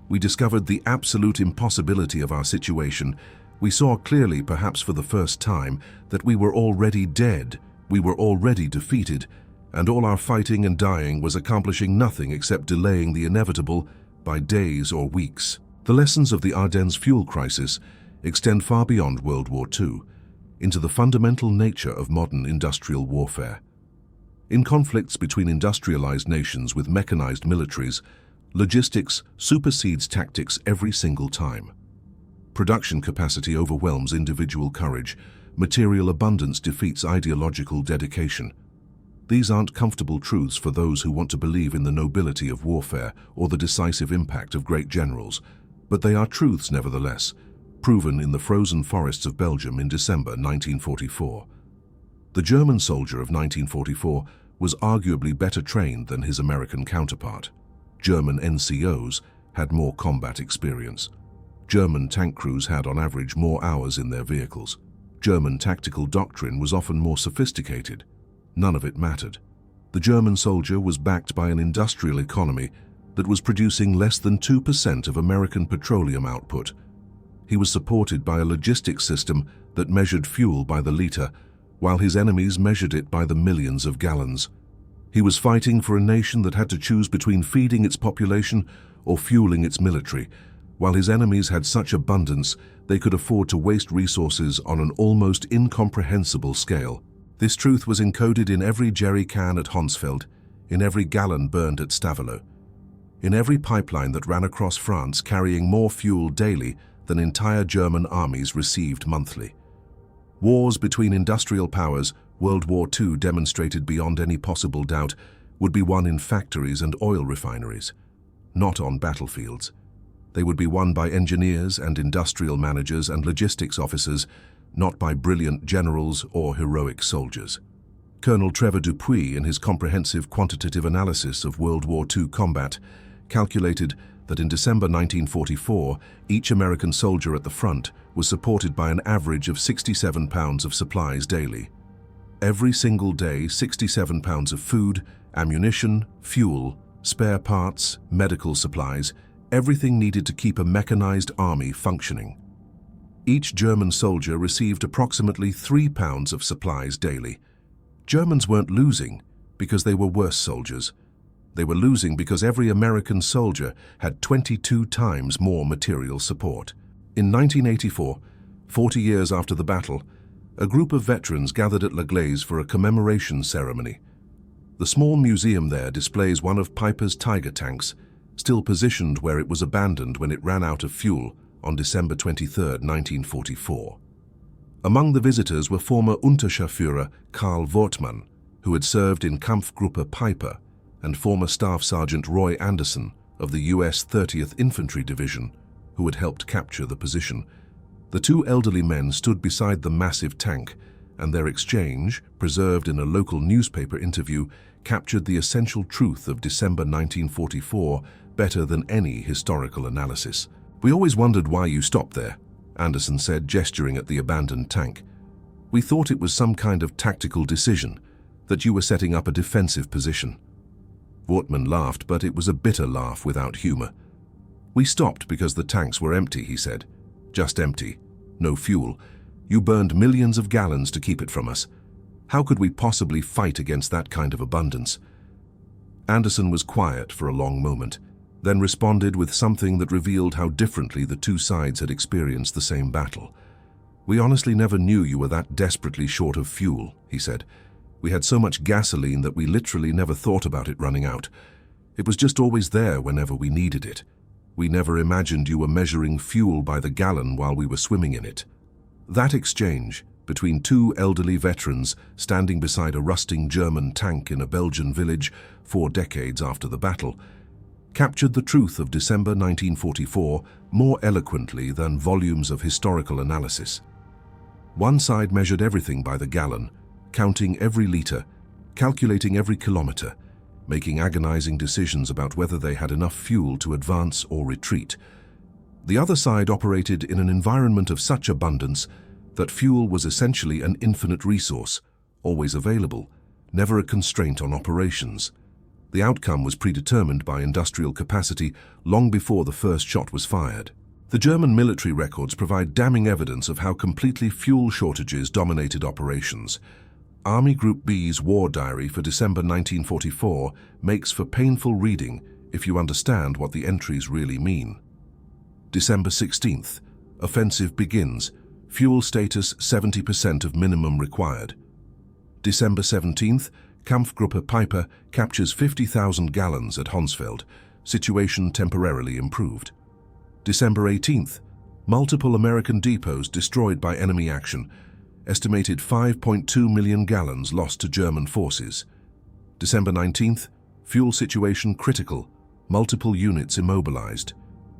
We discovered the absolute impossibility of our situation. We saw clearly, perhaps for the first time, that we were already dead, we were already defeated, and all our fighting and dying was accomplishing nothing except delaying the inevitable by days or weeks. The lessons of the Ardennes fuel crisis extend far beyond World War II, into the fundamental nature of modern industrial warfare. In conflicts between industrialized nations with mechanized militaries, logistics supersedes tactics every single time. Production capacity overwhelms individual courage. Material abundance defeats ideological dedication. These aren't comfortable truths for those who want to believe in the nobility of warfare or the decisive impact of great generals, but they are truths nevertheless, proven in the frozen forests of Belgium in December 1944. The German soldier of 1944 was arguably better trained than his American counterpart. German NCOs had more combat experience. German tank crews had on average more hours in their vehicles. German tactical doctrine was often more sophisticated. None of it mattered. The German soldier was backed by an industrial economy that was producing less than 2% of American petroleum output. He was supported by a logistics system that measured fuel by the liter, while his enemies measured it by the millions of gallons. He was fighting for a nation that had to choose between feeding its population or fueling its military, While his enemies had such abundance, they could afford to waste resources on an almost incomprehensible scale. This truth was encoded in every jerry can at Honsfeld, in every gallon burned at Stavelot, in every pipeline that ran across France carrying more fuel daily than entire German armies received monthly. Wars between industrial powers, World War II demonstrated beyond any possible doubt, would be won in factories and oil refineries, not on battlefields. They would be won by engineers and industrial managers and logistics officers, not by brilliant generals or heroic soldiers. Colonel Trevor Dupuy, in his comprehensive quantitative analysis of World War II combat, calculated that in December 1944, each American soldier at the front was supported by an average of 67 pounds of supplies daily. Every single day, 67 pounds of food, ammunition, fuel, spare parts, medical supplies, everything needed to keep a mechanized army functioning. Each German soldier received approximately 3 pounds of supplies daily. Germans weren't losing because they were worse soldiers. They were losing because every American soldier had 22 times more material support. In 1984, 40 years after the battle, a group of veterans gathered at La Glaise for a commemoration ceremony. The small museum there displays one of Peiper's Tiger tanks, still positioned where it was abandoned when it ran out of fuel on December 23, 1944. Among the visitors were former Unterscharführer Karl Wortmann, who had served in Kampfgruppe Peiper, and former Staff Sergeant Roy Anderson of the US 30th Infantry Division, who had helped capture the position. The two elderly men stood beside the massive tank, and their exchange, preserved in a local newspaper interview, captured the essential truth of December 1944 better than any historical analysis. "We always wondered why you stopped there," Anderson said, gesturing at the abandoned tank. "We thought it was some kind of tactical decision, that you were setting up a defensive position." Wortmann laughed, but it was a bitter laugh without humor. "We stopped because the tanks were empty," he said. "Just empty. No fuel. You burned millions of gallons to keep it from us. How could we possibly fight against that kind of abundance?" Anderson was quiet for a long moment, then responded with something that revealed how differently the two sides had experienced the same battle. "We honestly never knew you were that desperately short of fuel," he said. "We had so much gasoline that we literally never thought about it running out. It was just always there whenever we needed it. We never imagined you were measuring fuel by the gallon while we were swimming in it." That exchange, between two elderly veterans standing beside a rusting German tank in a Belgian village 4 decades after the battle, captured the truth of December 1944 more eloquently than volumes of historical analysis. One side measured everything by the gallon, counting every liter, calculating every kilometer, making agonizing decisions about whether they had enough fuel to advance or retreat. The other side operated in an environment of such abundance that fuel was essentially an infinite resource, always available, never a constraint on operations. The outcome was predetermined by industrial capacity long before the first shot was fired. The German military records provide damning evidence of how completely fuel shortages dominated operations. Army Group B's war diary for December 1944 makes for painful reading if you understand what the entries really mean. December 16th, offensive begins, fuel status 70% of minimum required. December 17th, Kampfgruppe Peiper captures 50,000 gallons at Honsfeld, situation temporarily improved. December 18th, multiple American depots destroyed by enemy action, estimated 5.2 million gallons lost to German forces. December 19th, fuel situation critical, multiple units immobilized.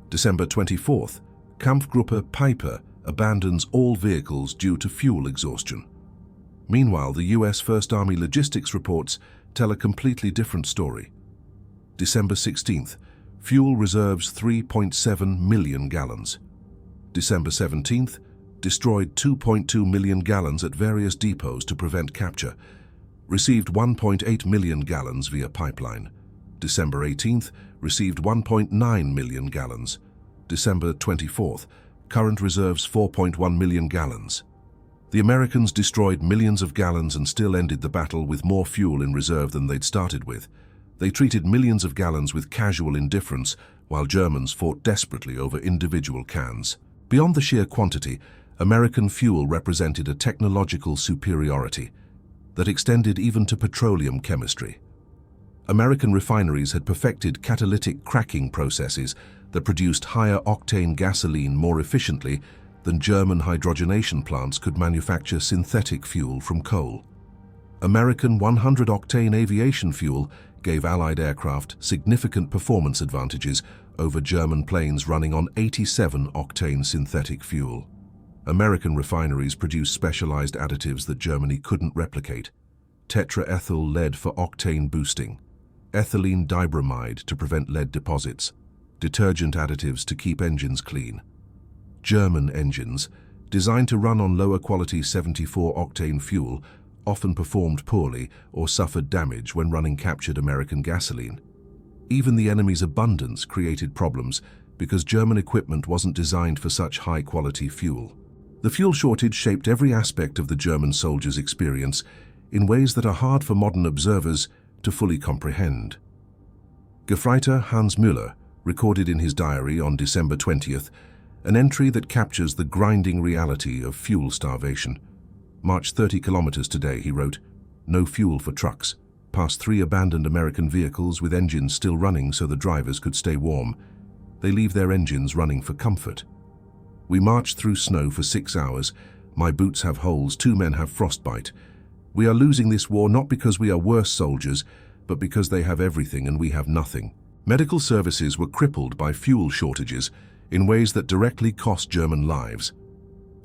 December 24th, Kampfgruppe Peiper abandons all vehicles due to fuel exhaustion. Meanwhile, the US First Army logistics reports tell a completely different story. December 16th, fuel reserves 3.7 million gallons. December 17th, destroyed 2.2 million gallons at various depots to prevent capture. Received 1.8 million gallons via pipeline. December 18th, received 1.9 million gallons. December 24th, current reserves 4.1 million gallons. The Americans destroyed millions of gallons and still ended the battle with more fuel in reserve than they'd started with. They treated millions of gallons with casual indifference, while Germans fought desperately over individual cans. Beyond the sheer quantity, American fuel represented a technological superiority that extended even to petroleum chemistry. American refineries had perfected catalytic cracking processes that produced higher octane gasoline more efficiently than German hydrogenation plants could manufacture synthetic fuel from coal. American 100-octane aviation fuel gave Allied aircraft significant performance advantages over German planes running on 87-octane synthetic fuel. American refineries produced specialized additives that Germany couldn't replicate: tetraethyl lead for octane boosting, ethylene dibromide to prevent lead deposits, detergent additives to keep engines clean. German engines, designed to run on lower-quality 74-octane fuel, often performed poorly or suffered damage when running captured American gasoline. Even the enemy's abundance created problems because German equipment wasn't designed for such high-quality fuel. The fuel shortage shaped every aspect of the German soldiers' experience in ways that are hard for modern observers to fully comprehend. Gefreiter Hans Müller recorded in his diary on December 20th an entry that captures the grinding reality of fuel starvation. "Marched 30 kilometers today," he wrote. "No fuel for trucks. Past 3 abandoned American vehicles with engines still running so the drivers could stay warm. They leave their engines running for comfort. We marched through snow for 6 hours. My boots have holes, 2 men have frostbite. We are losing this war not because we are worse soldiers, but because they have everything and we have nothing." Medical services were crippled by fuel shortages in ways that directly cost German lives.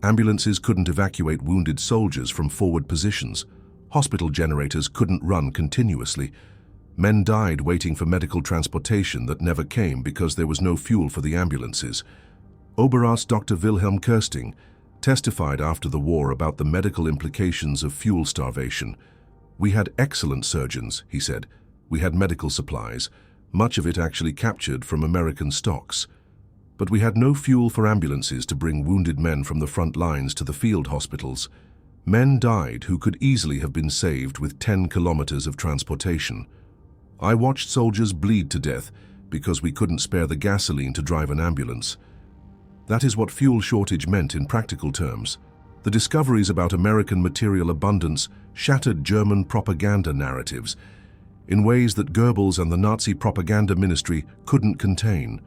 Ambulances couldn't evacuate wounded soldiers from forward positions. Hospital generators couldn't run continuously. Men died waiting for medical transportation that never came because there was no fuel for the ambulances. Oberarzt Dr. Wilhelm Kirsting testified after the war about the medical implications of fuel starvation. "We had excellent surgeons," he said. "We had medical supplies, much of it actually captured from American stocks. But we had no fuel for ambulances to bring wounded men from the front lines to the field hospitals. Men died who could easily have been saved with 10 kilometers of transportation. I watched soldiers bleed to death because we couldn't spare the gasoline to drive an ambulance." That is what fuel shortage meant in practical terms. The discoveries about American material abundance shattered German propaganda narratives in ways that Goebbels and the Nazi propaganda ministry couldn't contain.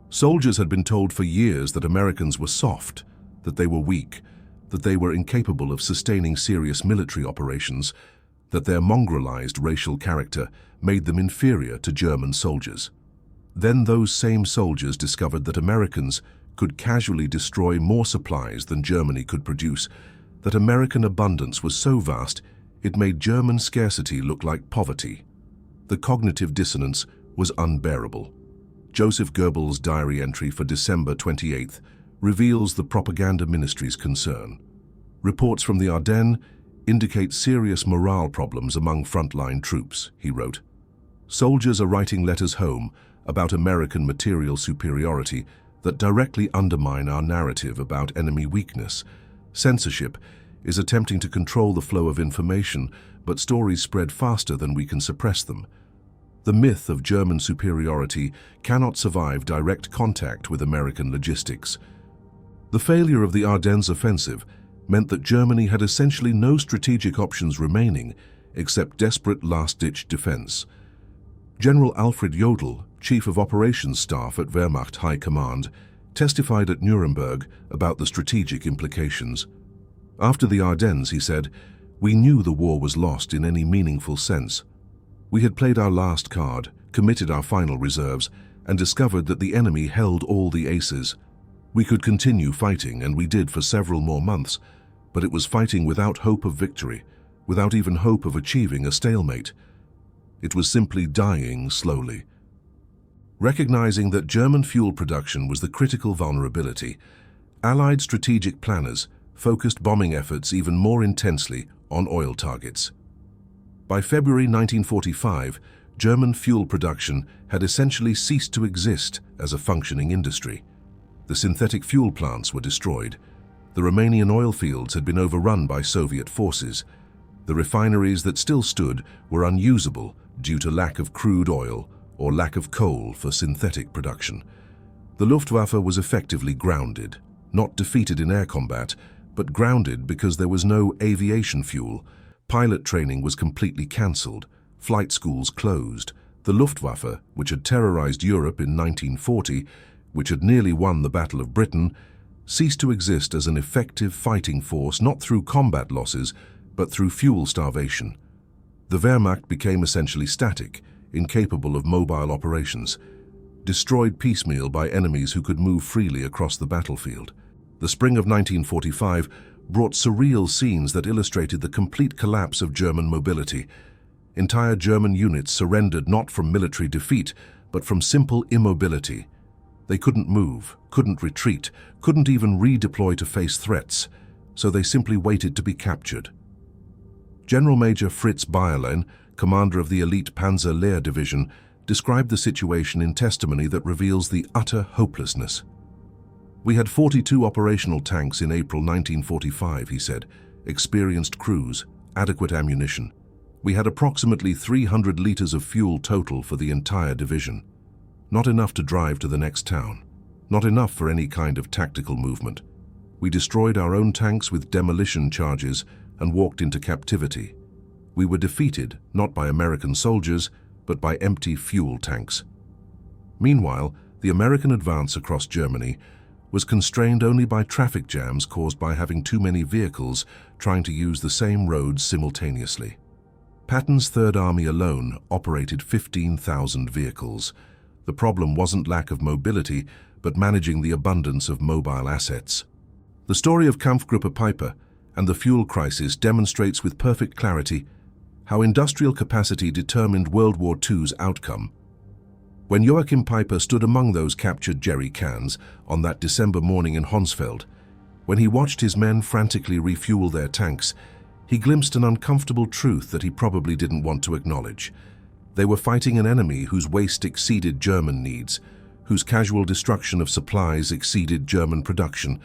Soldiers had been told for years that Americans were soft, that they were weak, that they were incapable of sustaining serious military operations, that their mongrelized racial character made them inferior to German soldiers. Then those same soldiers discovered that Americans could casually destroy more supplies than Germany could produce, that American abundance was so vast it made German scarcity look like poverty. The cognitive dissonance was unbearable. Joseph Goebbels' diary entry for December 28th reveals the propaganda ministry's concern. "Reports from the Ardennes indicate serious morale problems among frontline troops," he wrote. "Soldiers are writing letters home about American material superiority that directly undermine our narrative about enemy weakness. Censorship is attempting to control the flow of information, but stories spread faster than we can suppress them. The myth of German superiority cannot survive direct contact with American logistics." The failure of the Ardennes offensive meant that Germany had essentially no strategic options remaining except desperate last-ditch defense. General Alfred Jodl, Chief of Operations Staff at Wehrmacht High Command, testified at Nuremberg about the strategic implications. After the Ardennes, he said, "We knew the war was lost in any meaningful sense. We had played our last card, committed our final reserves, and discovered that the enemy held all the aces. We could continue fighting, and we did for several more months, but it was fighting without hope of victory, without even hope of achieving a stalemate. It was simply dying slowly." Recognizing that German fuel production was the critical vulnerability, Allied strategic planners focused bombing efforts even more intensely on oil targets. By February 1945, German fuel production had essentially ceased to exist as a functioning industry. The synthetic fuel plants were destroyed. The Romanian oil fields had been overrun by Soviet forces. The refineries that still stood were unusable due to lack of crude oil or lack of coal for synthetic production. The Luftwaffe was effectively grounded, not defeated in air combat, but grounded because there was no aviation fuel. Pilot training was completely cancelled, flight schools closed. The Luftwaffe, which had terrorized Europe in 1940, which had nearly won the Battle of Britain, ceased to exist as an effective fighting force not through combat losses, but through fuel starvation. The Wehrmacht became essentially static, incapable of mobile operations, destroyed piecemeal by enemies who could move freely across the battlefield. The spring of 1945 brought surreal scenes that illustrated the complete collapse of German mobility. Entire German units surrendered not from military defeat, but from simple immobility. They couldn't move, couldn't retreat, couldn't even redeploy to face threats, so they simply waited to be captured. General Major Fritz Bayerlein, commander of the elite Panzer Lehr Division, described the situation in testimony that reveals the utter hopelessness. "We had 42 operational tanks in April 1945, he said, experienced crews, adequate ammunition. We had approximately 300 liters of fuel total for the entire division. Not enough to drive to the next town. Not enough for any kind of tactical movement. We destroyed our own tanks with demolition charges and walked into captivity. We were defeated not by American soldiers, but by empty fuel tanks." Meanwhile, the American advance across Germany was constrained only by traffic jams caused by having too many vehicles trying to use the same roads simultaneously. Patton's Third Army alone operated 15,000 vehicles. The problem wasn't lack of mobility, but managing the abundance of mobile assets. The story of Kampfgruppe Peiper and the fuel crisis demonstrates with perfect clarity how industrial capacity determined World War II's outcome. When Joachim Peiper stood among those captured jerry cans on that December morning in Honsfeld, when he watched his men frantically refuel their tanks, he glimpsed an uncomfortable truth that he probably didn't want to acknowledge. They were fighting an enemy whose waste exceeded German needs, whose casual destruction of supplies exceeded German production,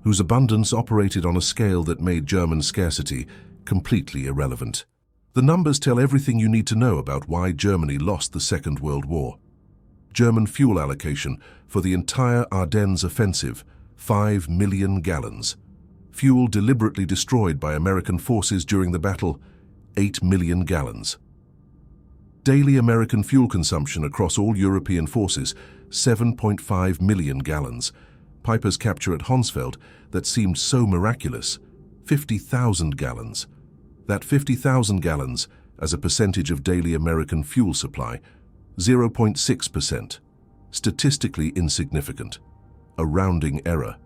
whose abundance operated on a scale that made German scarcity completely irrelevant. The numbers tell everything you need to know about why Germany lost the Second World War. German fuel allocation for the entire Ardennes offensive, 5 million gallons. Fuel deliberately destroyed by American forces during the battle, 8 million gallons. Daily American fuel consumption across all European forces, 7.5 million gallons. Peiper's capture at Honsfeld, that seemed so miraculous, 50,000 gallons. That 50,000 gallons, as a percentage of daily American fuel supply, 0.6%. Statistically insignificant. A rounding error.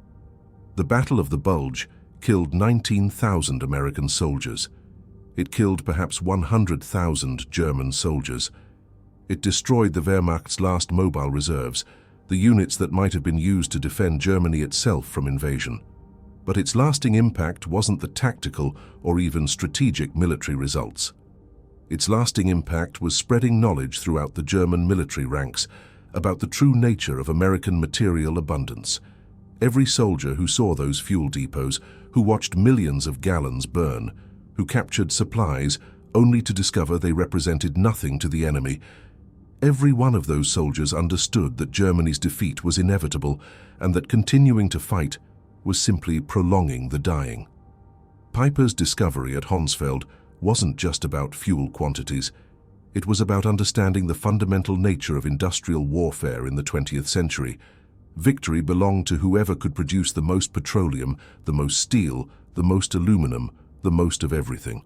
The Battle of the Bulge killed 19,000 American soldiers. It killed perhaps 100,000 German soldiers. It destroyed the Wehrmacht's last mobile reserves, the units that might have been used to defend Germany itself from invasion. But its lasting impact wasn't the tactical or even strategic military results. Its lasting impact was spreading knowledge throughout the German military ranks about the true nature of American material abundance. Every soldier who saw those fuel depots, who watched millions of gallons burn, who captured supplies only to discover they represented nothing to the enemy, every one of those soldiers understood that Germany's defeat was inevitable and that continuing to fight was simply prolonging the dying. Peiper's discovery at Honsfeld wasn't just about fuel quantities. It was about understanding the fundamental nature of industrial warfare in the 20th century. Victory belonged to whoever could produce the most petroleum, the most steel, the most aluminum, the most of everything.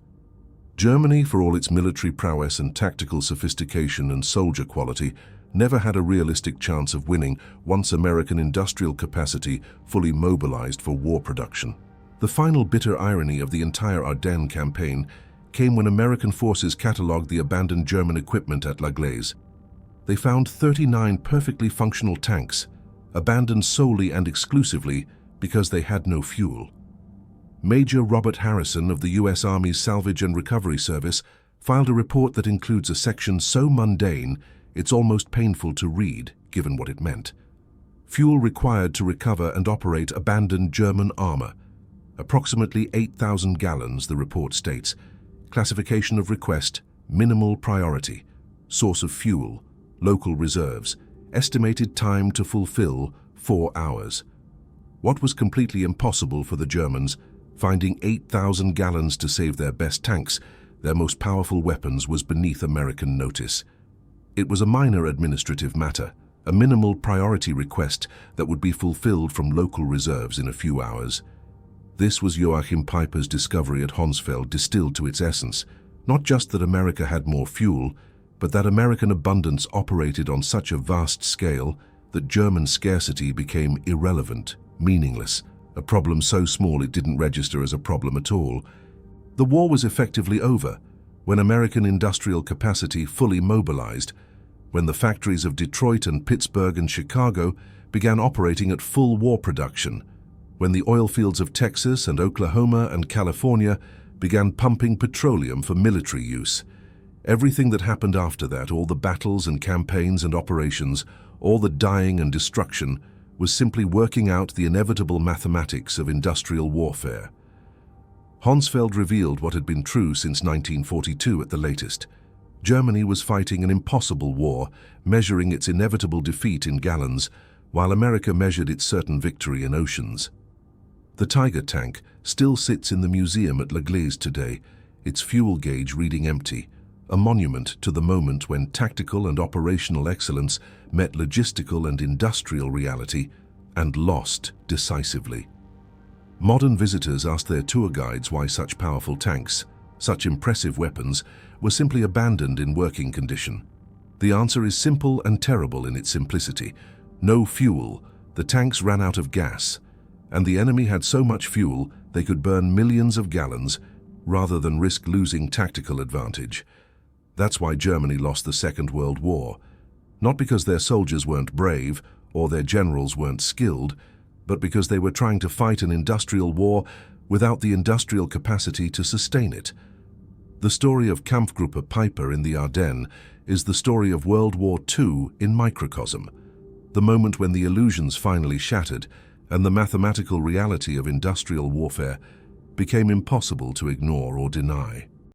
Germany, for all its military prowess and tactical sophistication and soldier quality, never had a realistic chance of winning once American industrial capacity fully mobilized for war production. The final bitter irony of the entire Ardennes campaign came when American forces catalogued the abandoned German equipment at La Glaise. They found 39 perfectly functional tanks, abandoned solely and exclusively because they had no fuel. Major Robert Harrison of the U.S. Army's Salvage and Recovery Service filed a report that includes a section so mundane it's almost painful to read, given what it meant. Fuel required to recover and operate abandoned German armor. Approximately 8,000 gallons, the report states. Classification of request, minimal priority. source of fuel, local reserves, estimated time to fulfill 4 hours. What was completely impossible for the Germans, finding 8,000 gallons to save their best tanks, their most powerful weapons, was beneath American notice. It was a minor administrative matter, a minimal priority request that would be fulfilled from local reserves in a few hours. This was Joachim Peiper's discovery at Honsfeld distilled to its essence, not just that America had more fuel, but that American abundance operated on such a vast scale that German scarcity became irrelevant, meaningless, a problem so small it didn't register as a problem at all. The war was effectively over when American industrial capacity fully mobilized, when the factories of Detroit and Pittsburgh and Chicago began operating at full war production, when the oil fields of Texas and Oklahoma and California began pumping petroleum for military use. Everything that happened after that, all the battles and campaigns and operations, all the dying and destruction, was simply working out the inevitable mathematics of industrial warfare. Honsfeld revealed what had been true since 1942 at the latest. Germany was fighting an impossible war, measuring its inevitable defeat in gallons, while America measured its certain victory in oceans. The Tiger tank still sits in the museum at L'Église today, its fuel gauge reading empty, a monument to the moment when tactical and operational excellence met logistical and industrial reality and lost decisively. Modern visitors ask their tour guides why such powerful tanks, such impressive weapons, were simply abandoned in working condition. The answer is simple and terrible in its simplicity. No fuel, the tanks ran out of gas, and the enemy had so much fuel they could burn millions of gallons rather than risk losing tactical advantage. That's why Germany lost the Second World War, not because their soldiers weren't brave or their generals weren't skilled, but because they were trying to fight an industrial war without the industrial capacity to sustain it. The story of Kampfgruppe Peiper in the Ardennes is the story of World War II in microcosm, the moment when the illusions finally shattered and the mathematical reality of industrial warfare became impossible to ignore or deny.